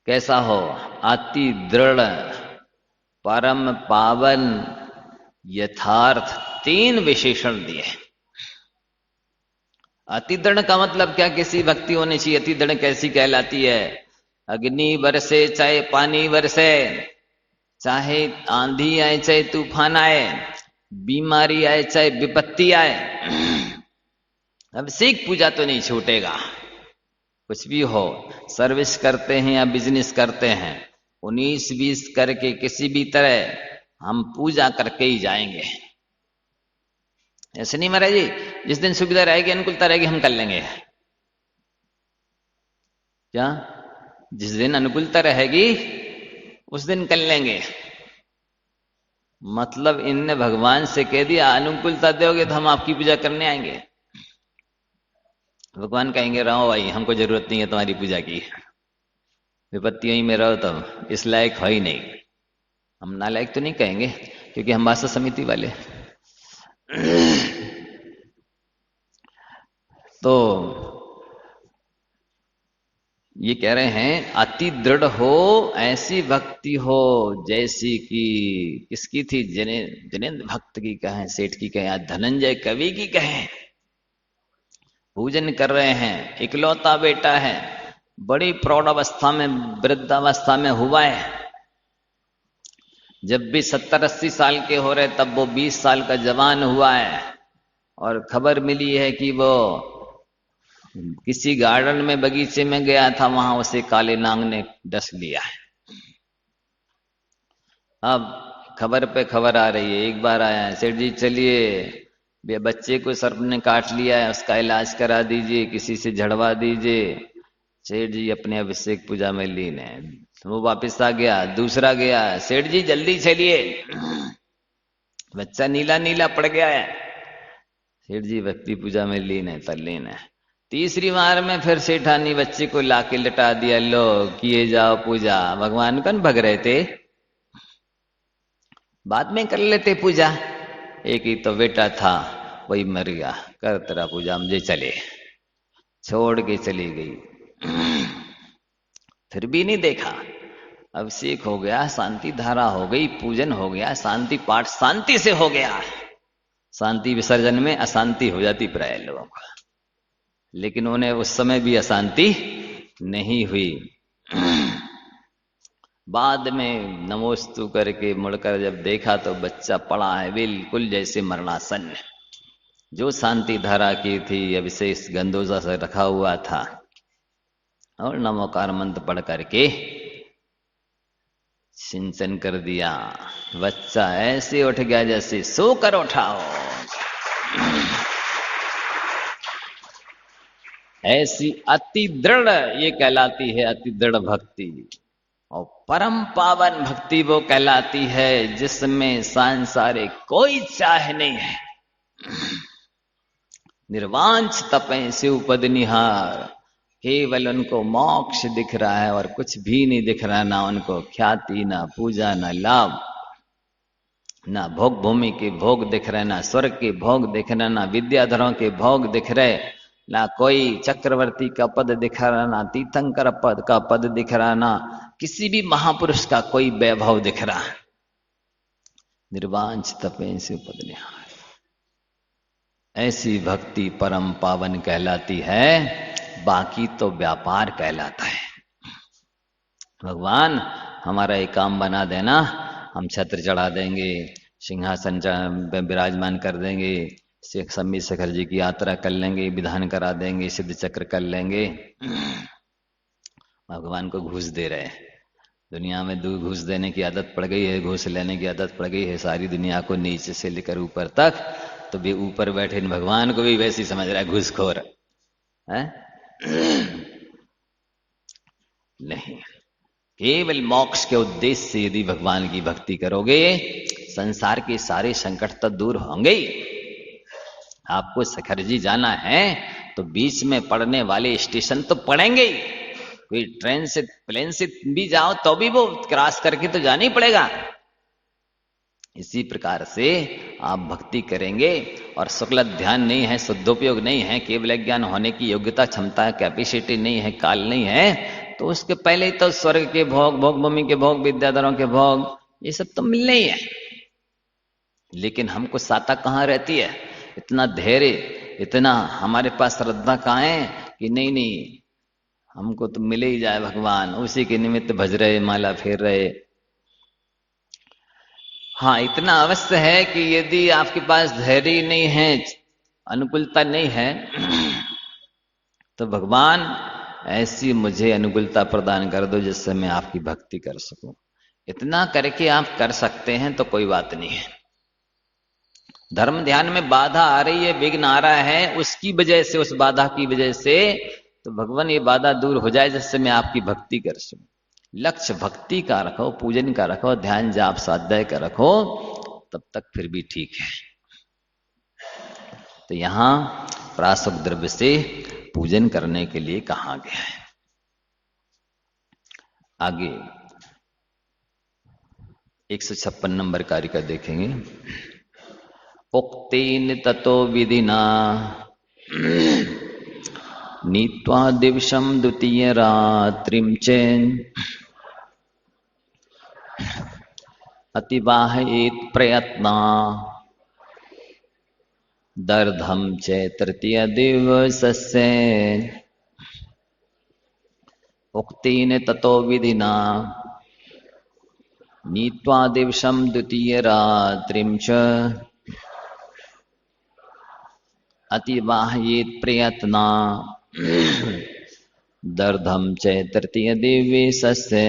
कैसा हो? अति दृढ़ परम पावन यथार्थ, 3 विशेषण दिए। अति दृढ़ का मतलब क्या? किसी भक्ति होनी चाहिए। अति दृढ़ कैसी कहलाती है? अग्नि बरसे चाहे पानी बरसे, चाहे आंधी आए चाहे तूफान आए, बीमारी आए चाहे विपत्ति आए, अब सीख पूजा तो नहीं छूटेगा। कुछ भी हो, सर्विस करते हैं या बिजनेस करते हैं, 19-20 करके किसी भी तरह हम पूजा करके ही जाएंगे। ऐसे नहीं महाराज जी, जिस दिन सुविधा रहेगी, अनुकूलता रहेगी, हम कर लेंगे। क्या? जिस दिन अनुकूलता रहेगी उस दिन कर लेंगे। मतलब इनने भगवान से कह दिया अनुकूलता दोगे तो हम आपकी पूजा करने आएंगे। भगवान कहेंगे रहो भाई, हमको जरूरत नहीं है तुम्हारी पूजा की, विपत्तियों में रहो, तो इस लायक हो ही नहीं। हम नालायक तो नहीं कहेंगे, क्योंकि हम वासा समिति वाले। तो ये कह रहे हैं अति दृढ़ हो, ऐसी भक्ति हो जैसी कि किसकी थी? जिनेन्द्र भक्त की कहें, सेठ की कहें, धनंजय कवि की कहें, पूजन कर रहे हैं, इकलौता बेटा है, बड़ी प्रौढ़ अवस्था में, वृद्धावस्था में हुआ है। जब भी 70-80 साल के हो रहे तब वो 20 साल का जवान हुआ है, और खबर मिली है कि वो किसी गार्डन में, बगीचे में गया था, वहां उसे काले नाग ने डस लिया है। अब खबर पे खबर आ रही है, एक बार आया है, सेठ जी चलिए बच्चे को सर्प ने काट लिया है, उसका इलाज करा दीजिए, किसी से झड़वा दीजिए। सेठ जी अपने अभिषेक पूजा में लीन है। वो वापस आ गया, दूसरा गया, सेठ जी जल्दी चलिए, बच्चा नीला नीला पड़ गया है। सेठ जी भक्ति पूजा में लीन है, तल्लीन है। तीसरी बार में फिर सेठानी बच्चे को लाके लटा दिया, लो किए जाओ पूजा। भगवान कौन भग रहे थे, बाद में कर लेते पूजा, एक ही तो बेटा था, वही मर गया, कर तेरा पूजा, मुझे चले, छोड़ के चली गई। फिर भी नहीं देखा, अभिषेक हो गया, शांति धारा हो गई, पूजन हो गया, शांति पाठ शांति से हो गया। शांति विसर्जन में अशांति हो जाती प्राय लोगों को, लेकिन उन्हें उस समय भी अशांति नहीं हुई। बाद में नमोस्तु करके मुड़कर जब देखा तो बच्चा पड़ा है बिल्कुल जैसे मरणासन, जो शांति धारा की थी अभिषेक गंदोजा से रखा हुआ था, और नमोकार मंत्र पढ़ करके सिंचन कर दिया। बच्चा ऐसे उठ गया जैसे सोकर उठा हो। ऐसी अति दृढ़ ये कहलाती है अति दृढ़ भक्ति, और परम पावन भक्ति वो कहलाती है जिसमें सांसारिक कोई चाह नहीं है। निर्वांछ तपें शिव पद निहार, केवल उनको मोक्ष दिख रहा है और कुछ भी नहीं दिख रहा, ना उनको ख्याति, ना पूजा, ना लाभ, ना भोग भूमि के भोग दिख रहे, ना स्वर्ग के भोग दिख रहे, ना विद्याधरों के भोग दिख रहे, ना कोई चक्रवर्ती का पद दिख रहा, ना तीर्थंकर पद का पद दिख रहा, ना किसी भी महापुरुष का कोई वैभव दिख रहा। निर्वांछ तपें शिव पद निहार, ऐसी भक्ति परम पावन कहलाती है, बाकी तो व्यापार कहलाता है। भगवान हमारा एक काम बना देना, हम छत्र चढ़ा देंगे, सिंहासन विराजमान कर देंगे, शेख सम्मी शेखर जी की यात्रा कर लेंगे, विधान करा देंगे, सिद्ध चक्र कर लेंगे। भगवान को घूस दे रहे हैं। दुनिया में घूस देने की आदत पड़ गई है, घूस लेने की आदत पड़ गई है सारी दुनिया को, नीचे से लेकर ऊपर तक। तो भी ऊपर बैठे भगवान को भी वैसे ही समझ रहा है घूसखोर है। नहीं, केवल मोक्ष के उद्देश्य से यदि भगवान की भक्ति करोगे, संसार के सारे संकट तो दूर होंगे। आपको सखरजी जाना है तो बीच में पड़ने वाले स्टेशन तो पड़ेंगे ही, कोई ट्रेन से प्लेन से भी जाओ तो भी वो क्रॉस करके तो जाना ही पड़ेगा। इसी प्रकार से आप भक्ति करेंगे और शुक्ल ध्यान नहीं है, शुद्धोपयोग नहीं है, केवल ज्ञान होने की योग्यता, क्षमता, कैपेसिटी नहीं है, काल नहीं है, तो उसके पहले ही तो स्वर्ग के भोग, भोग भूमि के भोग, विद्याधरों के भोग, ये सब तो मिलने ही है। लेकिन हमको साता कहाँ रहती है, इतना धैर्य, इतना हमारे पास श्रद्धा कहाँ है कि नहीं नहीं हमको तो मिले ही जाए भगवान, उसी के निमित्त भज रहे, माला फेर रहे। हाँ, इतना अवश्य है कि यदि आपके पास धैर्य नहीं है, अनुकूलता नहीं है, तो भगवान ऐसी मुझे अनुकूलता प्रदान कर दो जिससे मैं आपकी भक्ति कर सकूं। इतना करके आप कर सकते हैं तो कोई बात नहीं है। धर्म ध्यान में बाधा आ रही है, विघ्न आ रहा है, उसकी वजह से, उस बाधा की वजह से, तो भगवान ये बाधा दूर हो जाए जिससे मैं आपकी भक्ति कर सकूं। लक्ष्य भक्ति का रखो, पूजन का रखो, ध्यान जाप स्वाध्याय का रखो, तब तक फिर भी ठीक है। तो यहां प्राशुक द्रव्य से पूजन करने के लिए कहा गया है। आगे 156 नंबर कारिका देखेंगे। उक्तेन ततो विधिना नीत्वा दिवसम द्वितीय रात्रिम चैन अतिवाहयेत प्रयत्ना दर्धम च तृतीय दिवसस्य उक्तेन ततो विधिना नीत्वा दिवसं द्वितीय रात्रिं च अतिवाहयेत् प्रयत्ना दर्धम च तृतीय दिवसस्य।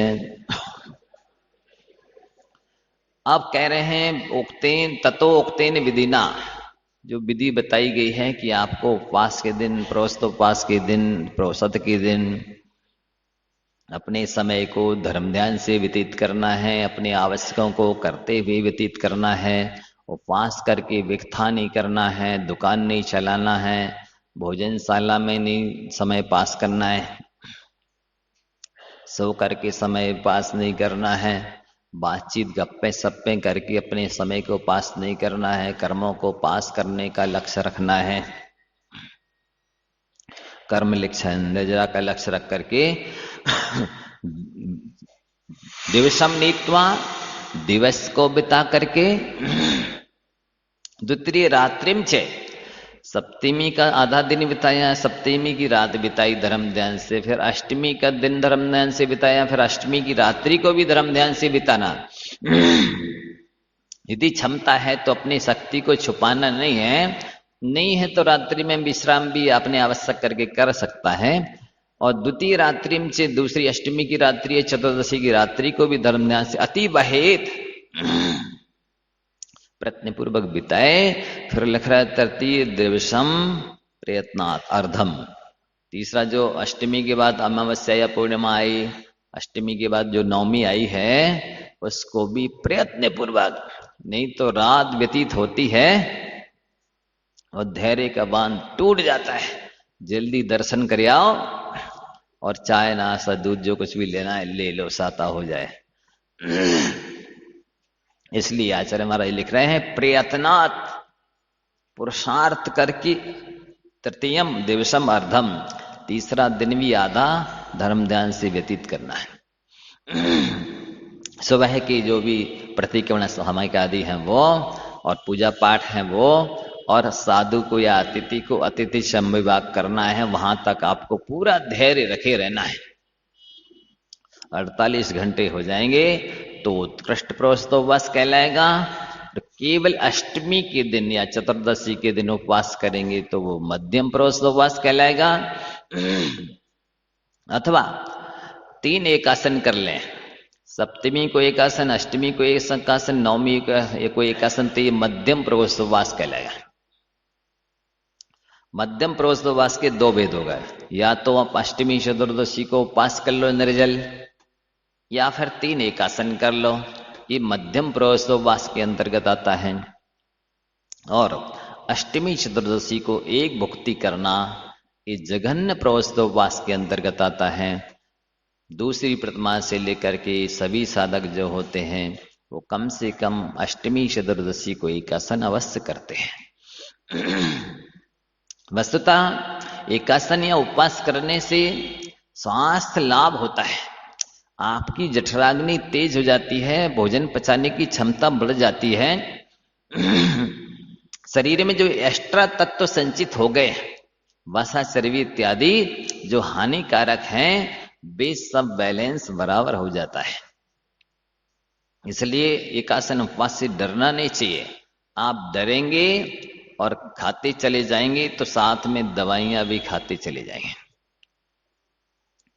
अब कह रहे हैं उक्तेन ततो उक्तेन विधिना, जो विधि बताई गई है कि आपको उपवास के दिन, प्रोस्तोपवास के दिन, प्रोसत के दिन अपने समय को धर्म ध्यान से व्यतीत करना है, अपने आवश्यकों को करते हुए व्यतीत करना है, उपवास करके विकथा नहीं करना है, दुकान नहीं चलाना है, भोजनशाला में नहीं समय पास करना है, सो करके समय पास नहीं करना है, बातचीत गप्पे सप्पे करके अपने समय को पास नहीं करना है, कर्मों को पास करने का लक्ष्य रखना है, कर्म लिक्षण का लक्ष्य रख करके दिवसम नीत्वा, दिवस को बिता करके द्वितीय रात्रिम छे, सप्तमी का आधा दिन बिताया, सप्तमी की रात बिताई धर्म ध्यान से, फिर अष्टमी का दिन धर्म ध्यान से बिताया, फिर अष्टमी की रात्रि को भी धर्म ध्यान से बिताना। यदि क्षमता है तो अपनी शक्ति को छुपाना नहीं है, नहीं है तो रात्रि में विश्राम भी अपने आवश्यक करके कर सकता है। और द्वितीय रात्रि से दूसरी अष्टमी की रात्रि, चतुर्दशी की रात्रि को भी धर्म ध्यान से अति बहेत प्रयत्न पूर्वक बिताए। फिर लिख रहा है तृतीय दिवसम प्रयत्नात् अर्धम, तीसरा जो अष्टमी के बाद अमावस्या या पूर्णिमा आई, अष्टमी के बाद जो नवमी आई है, उसको भी प्रयत्न पूर्वक, नहीं तो रात व्यतीत होती है और धैर्य का बांध टूट जाता है। जल्दी दर्शन कर आओ और चाय नाश्ता दूध जो कुछ भी लेना है ले लो, साता हो जाए। इसलिए आचार्य महाराज लिख रहे हैं प्रयत्नात्, पुरुषार्थ करके तृतीयम दिवसम अर्धम, तीसरा दिन भी आधा धर्म ध्यान से व्यतीत करना है। सुबह की जो भी प्रतिक्रमण सामयिक आदि हैं वो, और पूजा पाठ है वो, और साधु को या अतिथि को अतिथि संविभाग करना है, वहां तक आपको पूरा धैर्य रखे रहना है। 48 घंटे हो जाएंगे तो उत्कृष्ट प्रोस्तोपवास कहलाएगा। तो केवल अष्टमी के दिन या चतुर्दशी के दिन उपवास करेंगे तो वो मध्यम प्रोस्तोपवास कहलाएगा। अथवा 3 एकासन कर लें, सप्तमी को एक आसन, अष्टमी को एक आसन, नवमी को एक आसन, तो ये मध्यम प्रोस्तोपवास कहलाएगा। मध्यम प्रोस्तोपवास के 2 भेद हो गए, या तो आप अष्टमी चतुर्दशी को उपवास कर लो निर्जल, या फिर 3 एकासन कर लो, ये मध्यम प्रोस्तोपवास के अंतर्गत आता है। और अष्टमी चतुर्दशी को एक भुक्ति करना ये जघन्य प्रोस्तोपवास के अंतर्गत आता है। दूसरी प्रतिमा से लेकर के सभी साधक जो होते हैं वो कम से कम अष्टमी चतुर्दशी को एकासन अवश्य करते हैं। वस्तुतः एकासन या उपवास करने से स्वास्थ्य लाभ होता है, आपकी जठराग्नि तेज हो जाती है, भोजन पचाने की क्षमता बढ़ जाती है, शरीर में जो एक्स्ट्रा तत्व संचित हो गए, वसा चर्बी इत्यादि जो हानिकारक हैं, वे सब बैलेंस बराबर हो जाता है। इसलिए एकासन उपवास से डरना नहीं चाहिए। आप डरेंगे और खाते चले जाएंगे तो साथ में दवाइयां भी खाते चले जाएंगे।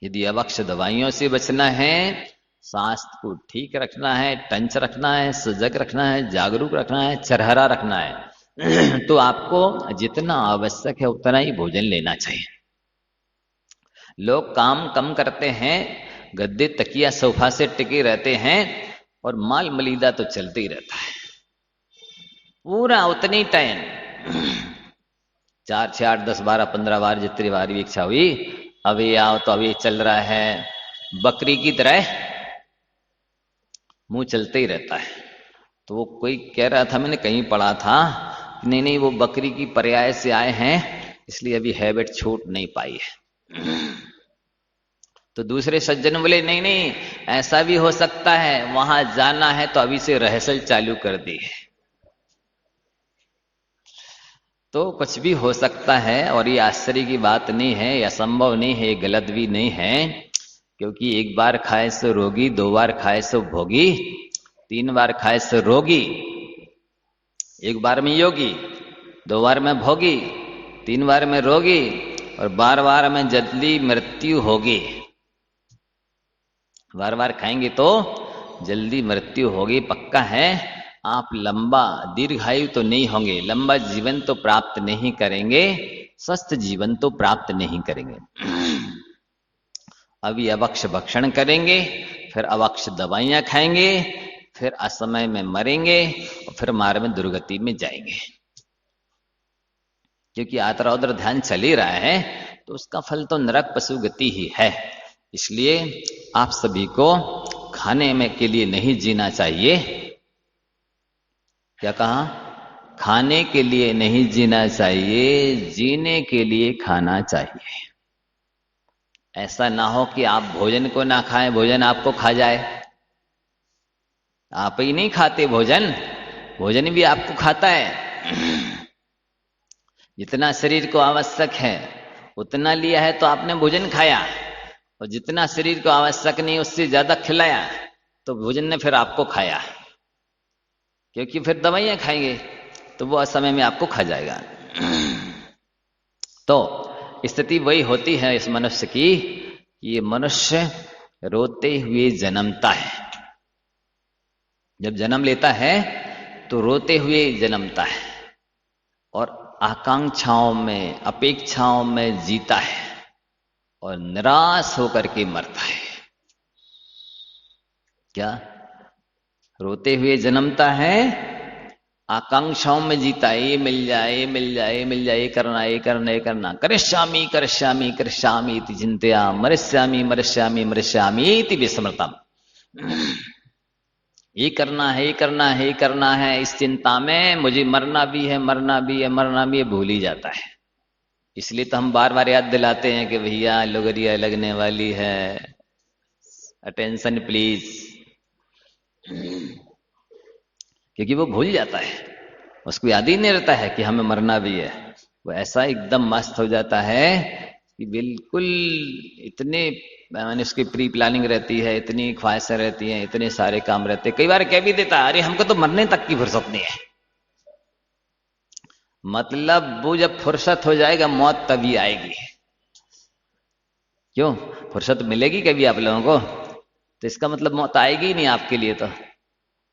यदि अवक्ष दवाइयों से बचना है, स्वास्थ्य को ठीक रखना है, टंच रखना है, सजग रखना है, जागरूक रखना है, चरहरा रखना है, तो आपको जितना आवश्यक है उतना ही भोजन लेना चाहिए। लोग काम कम करते हैं, गद्दे तकिया सोफा से टिके रहते हैं और माल मलीदा तो चलते ही रहता है पूरा उतनी टाइम, 4, 6, 8, 10, 12, 15 बार जितनी बार भी इच्छा हुई, अभी आओ तो अभी चल रहा है, बकरी की तरह मुंह चलते ही रहता है। तो वो कोई कह रहा था, मैंने कहीं पढ़ा था, नहीं नहीं वो बकरी की पर्याय से आए हैं, इसलिए अभी हैबिट छूट नहीं पाई है। तो दूसरे सज्जन बोले नहीं नहीं ऐसा भी हो सकता है, वहां जाना है तो अभी से रिहर्सल चालू कर दी है। तो कुछ भी हो सकता है, और ये आश्चर्य की बात नहीं है, या असंभव नहीं है, गलत भी नहीं है, क्योंकि एक बार खाए सो रोगी, 2 बार खाए सो भोगी, 3 बार खाए सो रोगी, एक बार में योगी, 2 बार में भोगी, 3 बार में रोगी, और बार बार में जल्दी मृत्यु होगी। बार बार खाएंगे तो जल्दी मृत्यु होगी, पक्का है। आप लंबा दीर्घायु तो नहीं होंगे, लंबा जीवन तो प्राप्त नहीं करेंगे, स्वस्थ जीवन तो प्राप्त नहीं करेंगे। अभी अवक्ष भक्षण करेंगे, फिर अवक्ष दवाइयां खाएंगे, फिर असमय में मरेंगे, और फिर मार्ग में दुर्गति में जाएंगे। क्योंकि आतरा उधर ध्यान चल ही रहा है, तो उसका फल तो नरक पशु गति ही है। इसलिए आप सभी को खाने में के लिए नहीं जीना चाहिए। क्या कहा? खाने के लिए नहीं जीना चाहिए, जीने के लिए खाना चाहिए। ऐसा ना हो कि आप भोजन को ना खाएं, भोजन आपको खा जाए। आप ही नहीं खाते भोजन, भोजन भी आपको खाता है। जितना शरीर को आवश्यक है उतना लिया है तो आपने भोजन खाया, और जितना शरीर को आवश्यक नहीं उससे ज्यादा खिलाया तो भोजन ने फिर आपको खाया। क्योंकि फिर दवाइयां खाएंगे तो वो असमय में आपको खा जाएगा। तो स्थिति वही होती है इस मनुष्य की, ये मनुष्य रोते हुए जन्मता है। जब जन्म लेता है तो रोते हुए जन्मता है, और आकांक्षाओं में, अपेक्षाओं में जीता है, और निराश होकर के मरता है। क्या? रोते हुए जन्मता है, आकांक्षाओं में जीता है, ये मिल जाए, ये मिल जाए, ये मिल जाए, ये करना, ये करना, ये करना, करिष्यामि करिष्यामि करिष्यामि इति चिंतया मरिष्यामि मरिष्यामि मरिष्यामि इति विस्मृतम्। ये करना है, ये करना है, ये करना है, इस चिंता में मुझे मरना भी है, मरना भी है, मरना भी है, भूल ही जाता है। इसलिए तो हम बार बार याद दिलाते हैं कि भैया लोगरिया लगने वाली है, अटेंशन प्लीज। क्योंकि वो भूल जाता है, उसको याद ही नहीं रहता है कि हमें मरना भी है। वो ऐसा एकदम मस्त हो जाता है कि बिल्कुल इतने मैंने उसकी प्री प्लानिंग रहती है, इतनी ख्वाहिशें रहती हैं, इतने सारे काम रहते हैं। कई बार कह भी देता है, अरे हमको तो मरने तक की फुर्सत नहीं है। मतलब वो जब फुर्सत हो जाएगा मौत तभी आएगी। क्यों? फुर्सत मिलेगी कभी आप लोगों को? तो इसका मतलब मौत आएगी ही नहीं आपके लिए। तो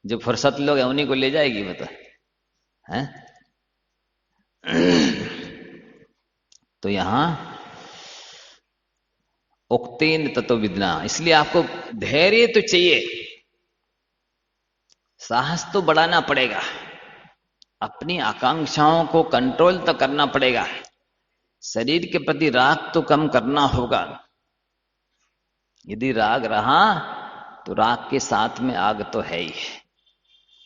जो फुर्सत लोग हैं उन्हीं को ले जाएगी वो तो है। तो यहां उक्तेन ततो विद्ना, इसलिए आपको धैर्य तो चाहिए, साहस तो बढ़ाना पड़ेगा, अपनी आकांक्षाओं को कंट्रोल तो करना पड़ेगा, शरीर के प्रति राग तो कम करना होगा। यदि राग रहा तो राग के साथ में आग तो है ही,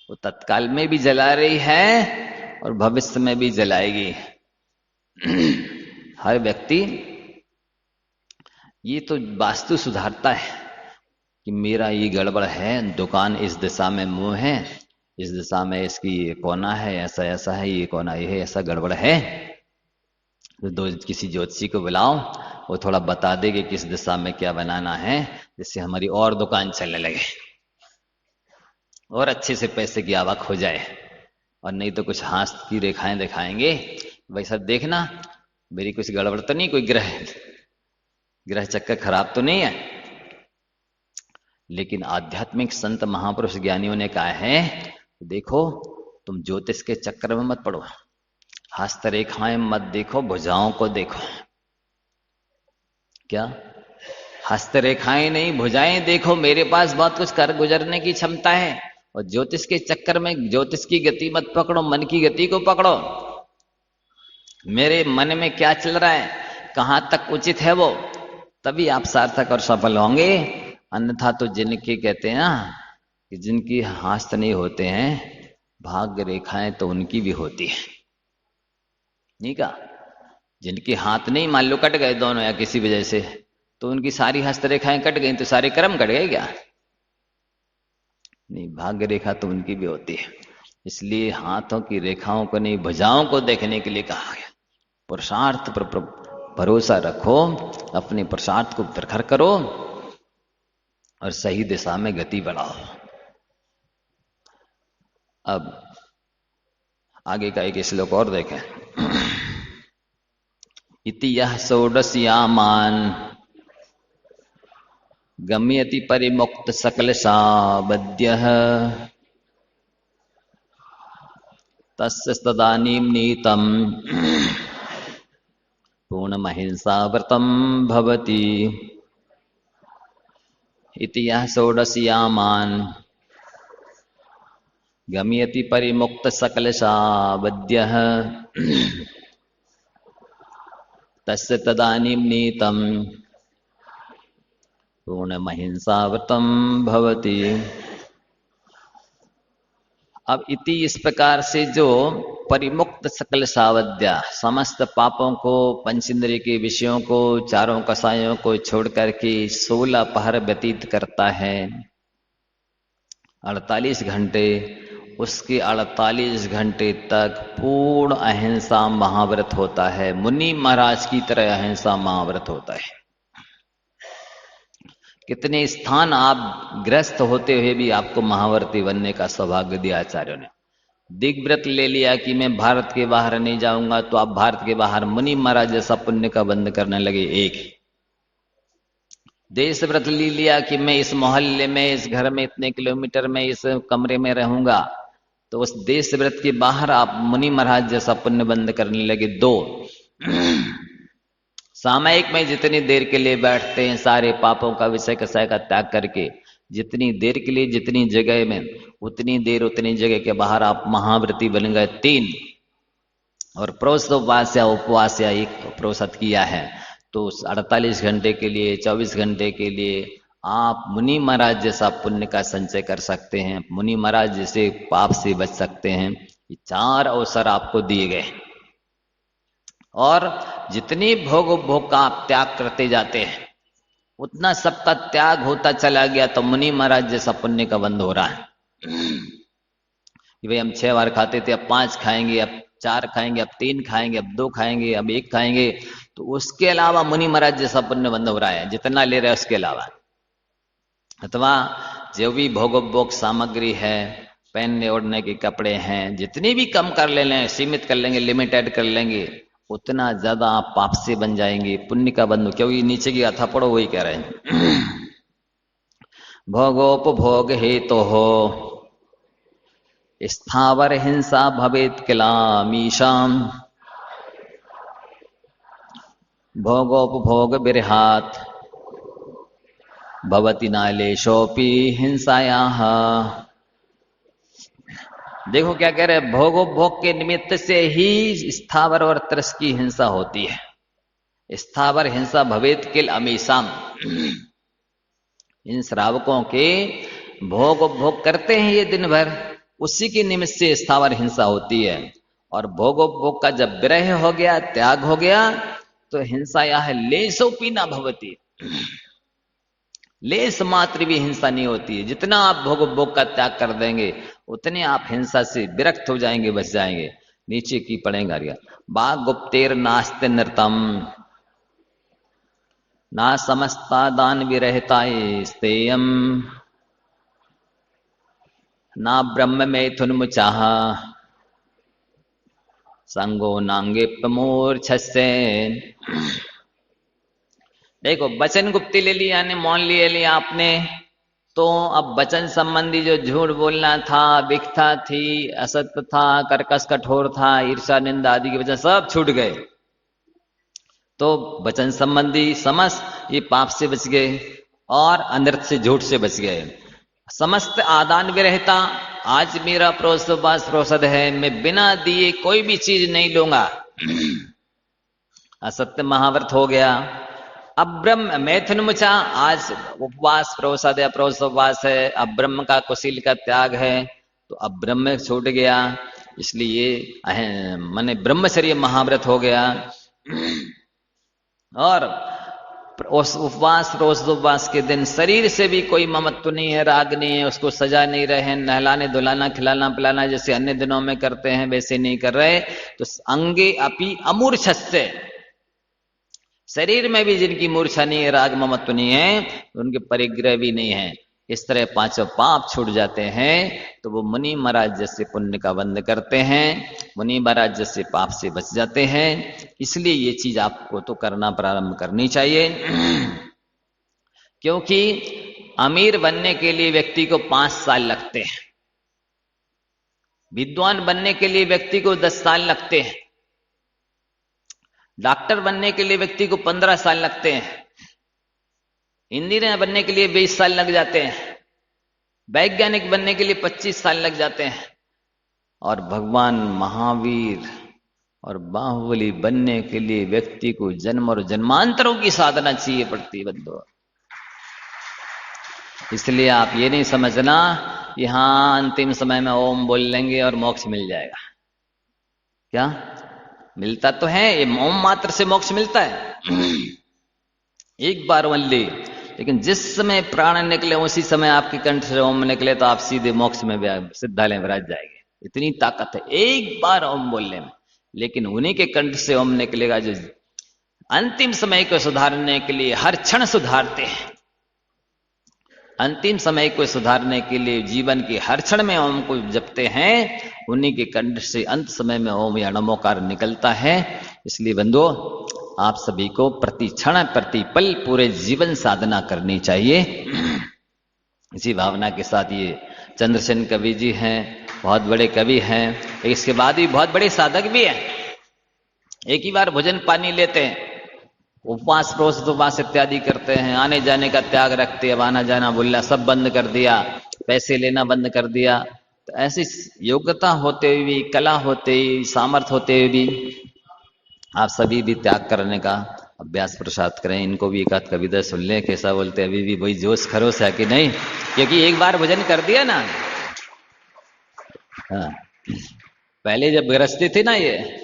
वो तत्काल में भी जला रही है और भविष्य में भी जलाएगी। हर व्यक्ति ये तो वास्तु सुधारता है कि मेरा ये गड़बड़ है, दुकान इस दिशा में मुंह है, इस दिशा में इसकी ये कोना है, ऐसा ऐसा है, ये कोना ये है, ऐसा गड़बड़ है। तो किसी ज्योतिषी को बुलाओ, वो थोड़ा बता देगी किस दिशा में क्या बनाना है, जिससे हमारी और दुकान चलने लगे और अच्छे से पैसे की आवक हो जाए। और नहीं तो कुछ हाथ की रेखाएं दिखाएंगे, भाई साहब देखना मेरी कुछ गड़बड़ तो नहीं, कोई ग्रह चक्कर खराब तो नहीं है। लेकिन आध्यात्मिक संत महापुरुष ज्ञानियों ने कहा है, देखो तुम ज्योतिष के चक्कर में मत पड़ो, हस्तरेखाएं मत देखो, भुजाओं को देखो। क्या? हस्तरेखाएं नहीं, भुजाएं देखो, मेरे पास बहुत कुछ कर गुजरने की क्षमता है। और ज्योतिष के चक्कर में ज्योतिष की गति मत पकड़ो, मन की गति को पकड़ो। मेरे मन में क्या चल रहा है, कहां तक उचित है वो, तभी आप सार्थक और सफल होंगे। अन्यथा तो जिनके कहते हैं ना कि जिनकी हस्त नहीं होते हैं, भाग्य रेखाएं तो उनकी भी होती है। नहीं का? जिनके हाथ नहीं मान लो कट गए दोनों या किसी वजह से, तो उनकी सारी हस्तरेखाएं कट गई तो सारे कर्म कट गए क्या? नहीं, भाग्य रेखा तो उनकी भी होती है। इसलिए हाथों की रेखाओं को नहीं, भुजाओं को देखने के लिए कहा गया। पुरुषार्थ पर भरोसा रखो, अपने पुरुषार्थ को प्रखर करो और सही दिशा में गति बढ़ाओ। अब आगे का एक श्लोक और देखें। इति यः षोडशयामान् गम्यति परिमुक्त सकलशावद्यः तस्य तदानीं नीतं पूर्णमहिंसाव्रतं भवति। इति यः षोडशयामान् गम्यति परिमुक्त सकलशावद्यः तस्य तदानीं नीतं पूर्णमहिंसाव्रतं भवति। अब इति इस प्रकार से जो परिमुक्त सकल सावध्या, समस्त पापों को, पंचेंद्रिय के विषयों को, चारों कसायों को छोड़ करके 16 पहर व्यतीत करता है, 48 घंटे, उसके 48 घंटे तक पूर्ण अहिंसा महाव्रत होता है। मुनि महाराज की तरह अहिंसा महाव्रत होता है। कितने स्थान आप गृहस्थ होते हुए भी आपको महाव्रती बनने का सौभाग्य दिया आचार्यों ने। दिग्व्रत ले लिया कि मैं भारत के बाहर नहीं जाऊंगा, तो आप भारत के बाहर मुनि महाराज जैसा पुण्य का बंद करने लगे। एक देश व्रत ले लिया कि मैं इस मोहल्ले में, इस घर में, इतने किलोमीटर में, इस कमरे में रहूंगा, तो उस देश व्रत के बाहर आप मुनि महाराज जैसा पुण्य बंद करने लगे। 2 सामयिक में जितनी देर के लिए बैठते हैं, सारे पापों का विषय कसाय का त्याग करके, जितनी देर के लिए जितनी जगह में, उतनी देर उतनी जगह के बाहर आप महाव्रती बन गए। 3 और प्रोषोपवास या उपवास या एक प्रोषत किया है, तो 48 घंटे के लिए, 24 घंटे के लिए आप मुनि महाराज जैसा पुण्य का संचय कर सकते हैं, मुनि महाराज जैसे पाप से बच सकते हैं। ये 4 अवसर आपको दिए गए। और जितनी भोग का आप त्याग करते जाते हैं, उतना सबका त्याग होता चला गया, तो मुनि महाराज जैसा पुण्य का बंध हो रहा है कि भाई हम 6 बार खाते थे, अब 5 खाएंगे, अब 4 खाएंगे, अब 3 खाएंगे, अब 2 खाएंगे, अब 1 खाएंगे। तो उसके अलावा मुनि महाराज जैसा पुण्य बंध हो रहा है, जितना ले रहे हैं उसके अलावा। अथवा जो भी भोग सामग्री है, पहनने ओढ़ने के कपड़े हैं, जितनी भी कम कर लें, सीमित कर लेंगे, लिमिटेड कर लेंगे, उतना ज्यादा आप पाप से बन जाएंगे, पुण्य का बंधु। क्योंकि नीचे की गाथा पढ़ो, वही कह रहे हैं। भोगोपभोग हेतु हो स्थावर हिंसा भवेत किलामीशाम भोगोपभोग बिरहात भवति नालेशोपि हिंसायाः। देखो क्या कह रहे हैं, भोगोपभोग के निमित्त से ही स्थावर और त्रस की हिंसा होती है। स्थावर हिंसा भवेत किल अमीशाम, इन श्रावकों के भोग करते हैं ये दिन भर, उसी के निमित्त से स्थावर हिंसा होती है। और भोग का जब विरह हो गया, त्याग हो गया, तो हिंसा यह लेशोपि न भवति, लेस मात्र भी हिंसा नहीं होती है। जितना आप भोग का त्याग कर देंगे, उतने आप हिंसा से विरक्त हो जाएंगे, बच जाएंगे। नीचे की पढ़ेंगे, बा गुप्तेर नास्ते नृतम ना समस्ता दान विरहता स्तेयम ना ब्रह्म मैथुन मुचाह संगो नांगे प्रमूर्छस्से। देखो, वचन गुप्ती ले लिया, यानी मौन ले लिया आपने, तो अब वचन संबंधी जो झूठ बोलना था, विकथा थी, असत्य था, कर्कश कठोर था, ईर्षा निंदा आदि की वजह सब छूट गए। तो वचन संबंधी समस्त ये पाप से बच गए और अनर्थ से, झूठ से बच गए। समस्त आदान भी रहता, आज मेरा प्रोषद है, मैं बिना दिए कोई भी चीज नहीं लूंगा, असत्य महाव्रत हो गया। अब ब्रह्म मैथुन मुचा, आज उपवास प्रोषद या प्रोषोपवास है, अब ब्रह्म का कुशील का त्याग है, तो अब ब्रह्म छूट गया, इसलिए माने ब्रह्मचर्य महाव्रत हो गया। और उस उपवास, रोज उपवास के दिन शरीर से भी कोई ममत्व नहीं है, राग नहीं है, उसको सजा नहीं रहे हैं, नहलाने धुलाना खिलाना पिलाना जैसे अन्य दिनों में करते हैं वैसे नहीं कर रहे, तो अंगे अपि अमूर्छस्य, शरीर में भी जिनकी मूर्छा नहीं है, राग ममत्व नहीं है, उनके परिग्रह भी नहीं है, इस तरह पांचों पाप छूट जाते हैं, तो वो मुनि महाराज जैसे पुण्य का बंध करते हैं, मुनि महाराज जैसे पाप से बच जाते हैं। इसलिए ये चीज आपको तो करना प्रारंभ करनी चाहिए। क्योंकि अमीर बनने के लिए व्यक्ति को 5 साल लगते हैं, विद्वान बनने के लिए व्यक्ति को 10 साल लगते हैं, डॉक्टर बनने के लिए व्यक्ति को 15 साल लगते हैं, इंजीनियर बनने के लिए 20 साल लग जाते हैं, वैज्ञानिक बनने के लिए 25 साल लग जाते हैं, और भगवान महावीर और बाहुबली बनने के लिए व्यक्ति को जन्म और जन्मांतरों की साधना चाहिए पड़ती है बंधु। इसलिए आप ये नहीं समझना कि हाँ अंतिम समय में ओम बोल लेंगे और मोक्ष मिल जाएगा। क्या मिलता तो है, ये ओम मात्र से मोक्ष मिलता है एक बार वल्ली, लेकिन जिस समय प्राण निकले उसी समय आपके कंठ से ओम निकले तो आप सीधे मोक्ष में सिद्धालय में विराज जाएंगे। इतनी ताकत है एक बार ओम बोलने में। लेकिन उन्हीं के कंठ से ओम निकलेगा जो अंतिम समय को सुधारने के लिए हर क्षण सुधारते हैं, अंतिम समय को सुधारने के लिए जीवन के हर क्षण में ओम को जपते हैं, उन्हीं के कंठ से अंत समय में ओम या नमोकार निकलता है। इसलिए बंधुओं आप सभी को प्रति क्षण प्रति पल पूरे जीवन साधना करनी चाहिए। इसी भावना के साथ ये चंद्रसेन कवि जी हैं, बहुत बड़े कवि हैं, इसके बाद भी बहुत बड़े साधक भी हैं। एक ही बार भोजन पानी लेते हैं, उपवास रोज उपवास इत्यादि करते हैं, आने जाने का त्याग रखते हैं, आना जाना बोलना सब बंद कर दिया, पैसे लेना बंद कर दिया। तो ऐसी योग्यता होते हुए भी, कला होते ही, सामर्थ्य होते हुए भी आप सभी भी त्याग करने का अभ्यास प्रसाद करें। इनको भी एक आध कविता सुन लें, कैसा बोलते हैं, अभी भी वही जोश खरोश है कि नहीं? क्योंकि एक बार भोजन कर दिया ना, हाँ पहले जब गृहस्थी थी ना ये,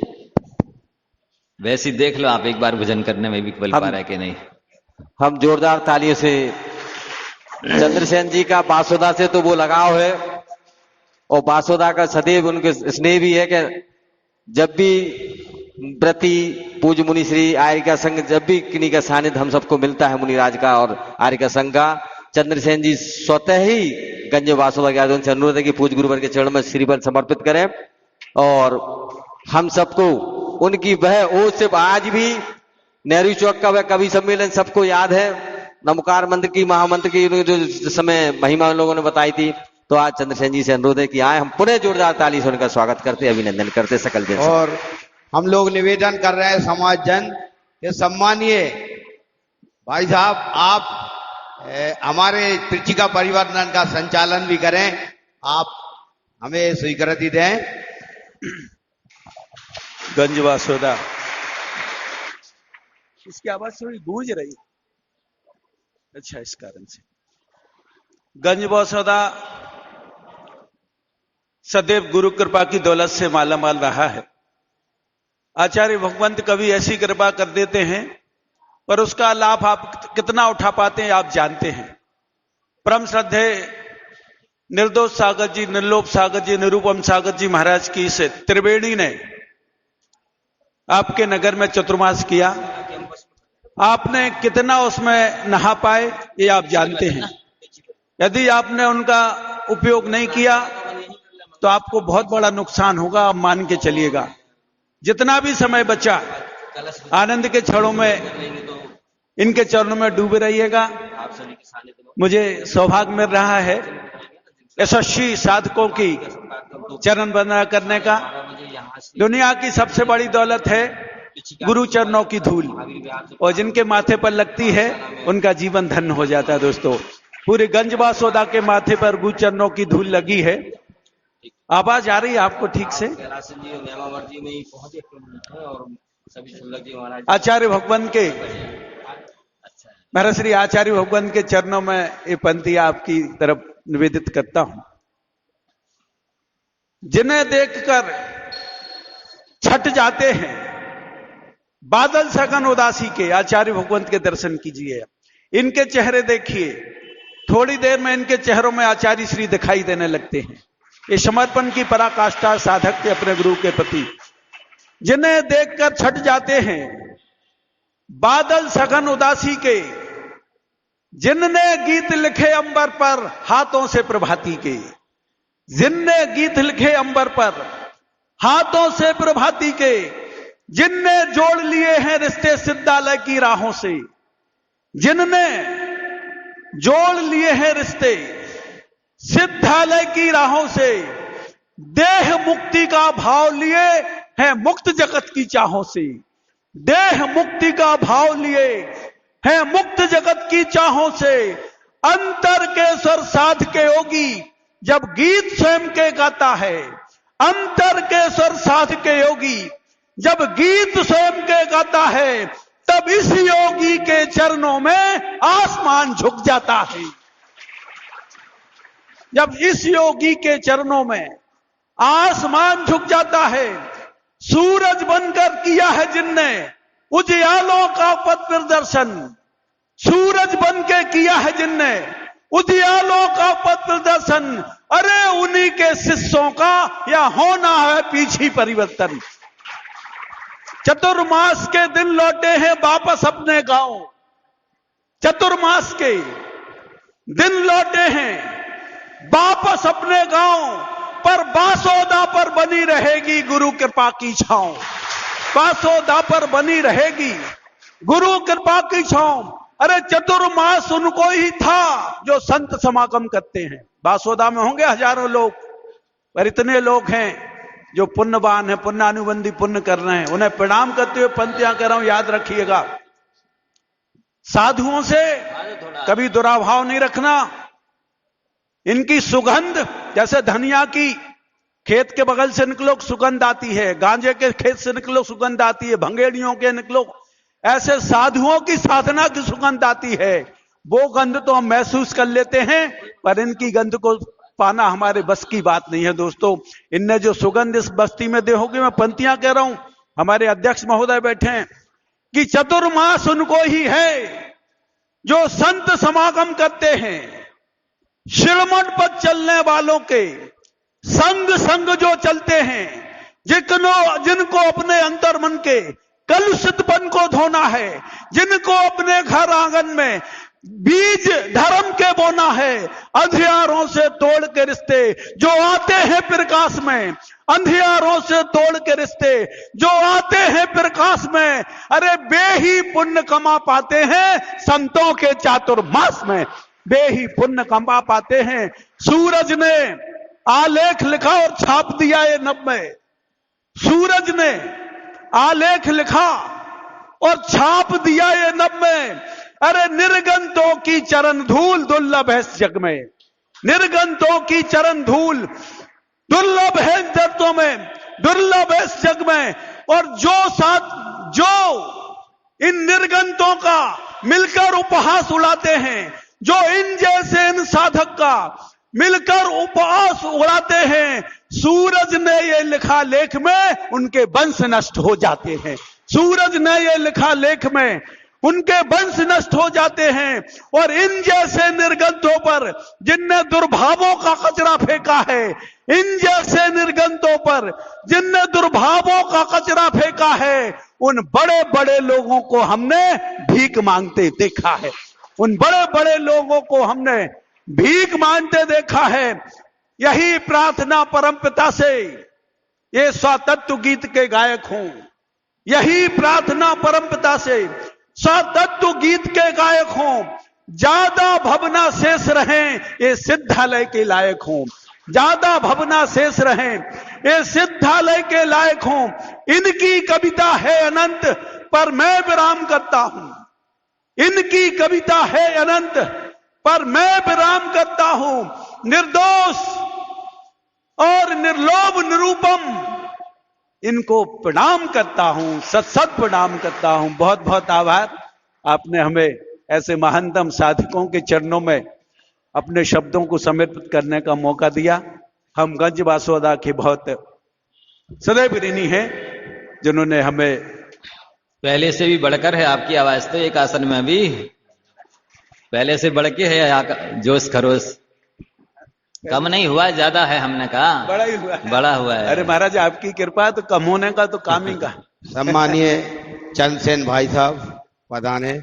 वैसे देख लो आप एक बार भोजन करने में भी बल पा रहा है कि नहीं। हम जोरदार तालियों से चंद्रसेन जी का बासुदा से तो वो लगाव है, और बासुदा का सदैव उनके स्नेह भी है कि जब भी व्रती पूज्य मुनि श्री आर्य का संघ, जब भी किन्हीं का सानिध्य हम सबको मिलता है मुनिराज का और आर्य का संघ का, चंद्रसेन जी स्वतः ही गंज वासुदा के आदि से अनुरोध है कि पूज्य गुरुवर के चरण में श्रीफल समर्पित करें। और हम सबको उनकी वह ओज से आज भी नेहरू चौक का वह कवि सम्मेलन सबको याद है, नमकार मंत्र की महामंत्र की जो समय महिमा उन लोगों ने बताई थी। तो आज चंद्रसेन जी से अनुरोध है कि आए, हम पुनः जोरदार ताली से उनका स्वागत करते, अभिनंदन करते सकल जन। और हम लोग निवेदन कर रहे हैं समाज जन के सम्मानीय भाई साहब, आप हमारे त्रिचिका परिवर्तन का संचालन भी करें, आप हमें स्वीकृति दें। गंज वासुदा, इसकी आवाज थोड़ी गूंज रही, अच्छा इस कारण से। गंज वासुदा सदैव गुरु कृपा की दौलत से माला माल रहा है। आचार्य भगवंत कभी ऐसी कृपा कर देते हैं, पर उसका लाभ आप कितना उठा पाते हैं आप जानते हैं। परम श्रद्धेय निर्दोष सागर जी, निर्लोभ सागर जी, निरूपम सागर जी महाराज की इस त्रिवेणी ने आपके नगर में चतुर्मास किया, आपने कितना उसमें नहा पाए ये आप जानते हैं। यदि आपने उनका उपयोग नहीं किया तो आपको बहुत बड़ा नुकसान होगा, आप मान के चलिएगा। जितना भी समय बचा आनंद के क्षणों में इनके चरणों में डूबे रहिएगा। मुझे सौभाग्य मिल रहा है यशस्वी साधकों की चरण वंदना करने का। दुनिया की सबसे बड़ी दौलत है गुरु चरणों की धूल, और जिनके माथे पर लगती है उनका जीवन धन्य हो जाता है। दोस्तों, पूरे गंज वासुदा के माथे पर गुरु चरणों की धूल लगी है। आवाज आ रही है आपको ठीक से? आचार्य भगवान के, महाराज श्री आचार्य भगवान के चरणों में ये पंक्ति आपकी तरफ निवेदित करता हूं। जिन्हें देखकर छट जाते हैं बादल सघन उदासी के आचार्य भगवंत के दर्शन कीजिए। इनके चेहरे देखिए, थोड़ी देर में इनके चेहरों में आचार्य श्री दिखाई देने लगते हैं। ये समर्पण की पराकाष्ठा साधक के अपने गुरु के प्रति, जिन्हें देखकर छट जाते हैं। बादल सघन उदासी के, जिनने गीत लिखे अंबर पर हाथों से प्रभाती के, जिनने गीत लिखे अंबर पर हाथों से प्रभाती के, जिनने जोड़ लिए हैं रिश्ते सिद्धालय की राहों से, जिनने जोड़ लिए हैं रिश्ते सिद्धालय की राहों से, देह मुक्ति का भाव लिए हैं मुक्त जगत की चाहों से, देह मुक्ति का भाव लिए हैं मुक्त जगत की चाहों से। अंतर के स्वर साध के योगी जब गीत स्वयं के गाता है, अंतर के स्वर साध के योगी जब गीत स्वयं के गाता है, तब इस योगी के चरणों में आसमान झुक जाता है। जब इस योगी के चरणों में आसमान झुक जाता है। सूरज बनकर किया है जिनने उजियालों का पथ प्रदर्शन, सूरज बन के किया है जिनने उजियालों का पथ प्रदर्शन, अरे उन्हीं के शिष्यों का या होना है पीछे परिवर्तन। चतुर्मास के दिन लौटे हैं वापस अपने गांव, चतुर्मास के दिन लौटे हैं वापस अपने गांव, पर बासोदा पर बनी रहेगी गुरु कृपा की छांव, बासोदा पर बनी रहेगी गुरु कृपा की छांव। अरे चतुर्मास उनको ही था जो संत समागम करते हैं। बासोदा में होंगे हजारों लोग, पर इतने लोग हैं जो पुण्यवान है, पुण्यानुबंधी पुण्य कर रहे हैं, उन्हें प्रणाम करते हुए पंक्तियां कर रहा हूं, याद रखिएगा। साधुओं से कभी दुराभाव नहीं रखना। इनकी सुगंध जैसे धनिया की खेत के बगल से निकलो सुगंध आती है, गांजे के खेत से निकलो सुगंध आती है, भंगेड़ियों के निकलो, ऐसे साधुओं की साधना की सुगंध आती है। वो गंध तो हम महसूस कर लेते हैं, पर इनकी गंध को पाना हमारे बस की बात नहीं है। दोस्तों, इनने जो सुगंध इस बस्ती में दे होगी, मैं पंक्तियां कह रहा हूं, हमारे अध्यक्ष महोदय बैठे हैं, कि चतुर्मास उनको ही है जो संत समागम करते हैं। शिरमठ पर चलने वालों के संग संग जो चलते हैं, जिनको अपने अंतर मन के कलुषितपन को धोना है, जिनको अपने घर आंगन में बीज धर्म के बोना है, अंधियारों से तोड़ के रिश्ते जो आते हैं प्रकाश में, अंधियारों से तोड़ के रिश्ते जो आते हैं प्रकाश में, अरे बे ही पुण्य कमा पाते हैं संतों के चातुर्मास में, बे ही पुण्य कमा पाते हैं। सूरज ने आलेख लिखा और छाप दिया ये नभ में, सूरज ने आलेख लिखा और छाप दिया ये नभ में। अरे निर्गंतों की चरण धूल दुर्लभ है इस जग में, निर्गंतों की चरण धूल दुर्लभ है इन जगतों में, दुर्लभ है इस जग में। और जो इन निर्गंतों का मिलकर उपहास उड़ाते हैं, जो इन जैसे इन साधक का मिलकर उपहास उड़ाते हैं, सूरज ने ये लिखा लेख में उनके वंश नष्ट हो जाते हैं, सूरज ने ये लिखा लेख में उनके वंश नष्ट हो जाते हैं। और इन जैसे निर्गंतों पर जिनने दुर्भावों का कचरा फेंका है, इन जैसे निर्गंतों पर जिनने दुर्भावों का कचरा फेंका है, उन बड़े बड़े लोगों को हमने भीख मांगते देखा है, उन बड़े बड़े लोगों को हमने भीख मांगते देखा है। यही प्रार्थना परमपिता से ये स्वतत्व गीत के गायक हूं, यही प्रार्थना परमपिता से स्वतत्व गीत के गायक हों, ज्यादा भवना शेष रहें ये सिद्धालय के लायक हों, ज्यादा भवना शेष रहें ये सिद्धालय के लायक हों। इनकी कविता है अनंत पर मैं विराम करता हूं, इनकी कविता है अनंत पर मैं विराम करता हूं। निर्दोष और निर्लोभ निरूपम इनको प्रणाम करता हूं, सत सत प्रणाम करता हूं। बहुत बहुत आभार, आपने हमें ऐसे महानतम साधकों के चरणों में अपने शब्दों को समर्पित करने का मौका दिया। हम गंज बासोदा के बहुत सदैव ऋणी हैं जिन्होंने हमें पहले से भी बढ़कर है आपकी आवाज तो एक आसन में भी पहले से बढ़ के है जोश खरोश। कम नहीं हुआ, ज्यादा है हमने कहा। बड़ा ही हुआ है। बड़ा हुआ है। अरे महाराज आपकी कृपा है तो कम होने का तो काम ही का। सम्मानीय चंद्रसेन भाई साहब प्रधान है।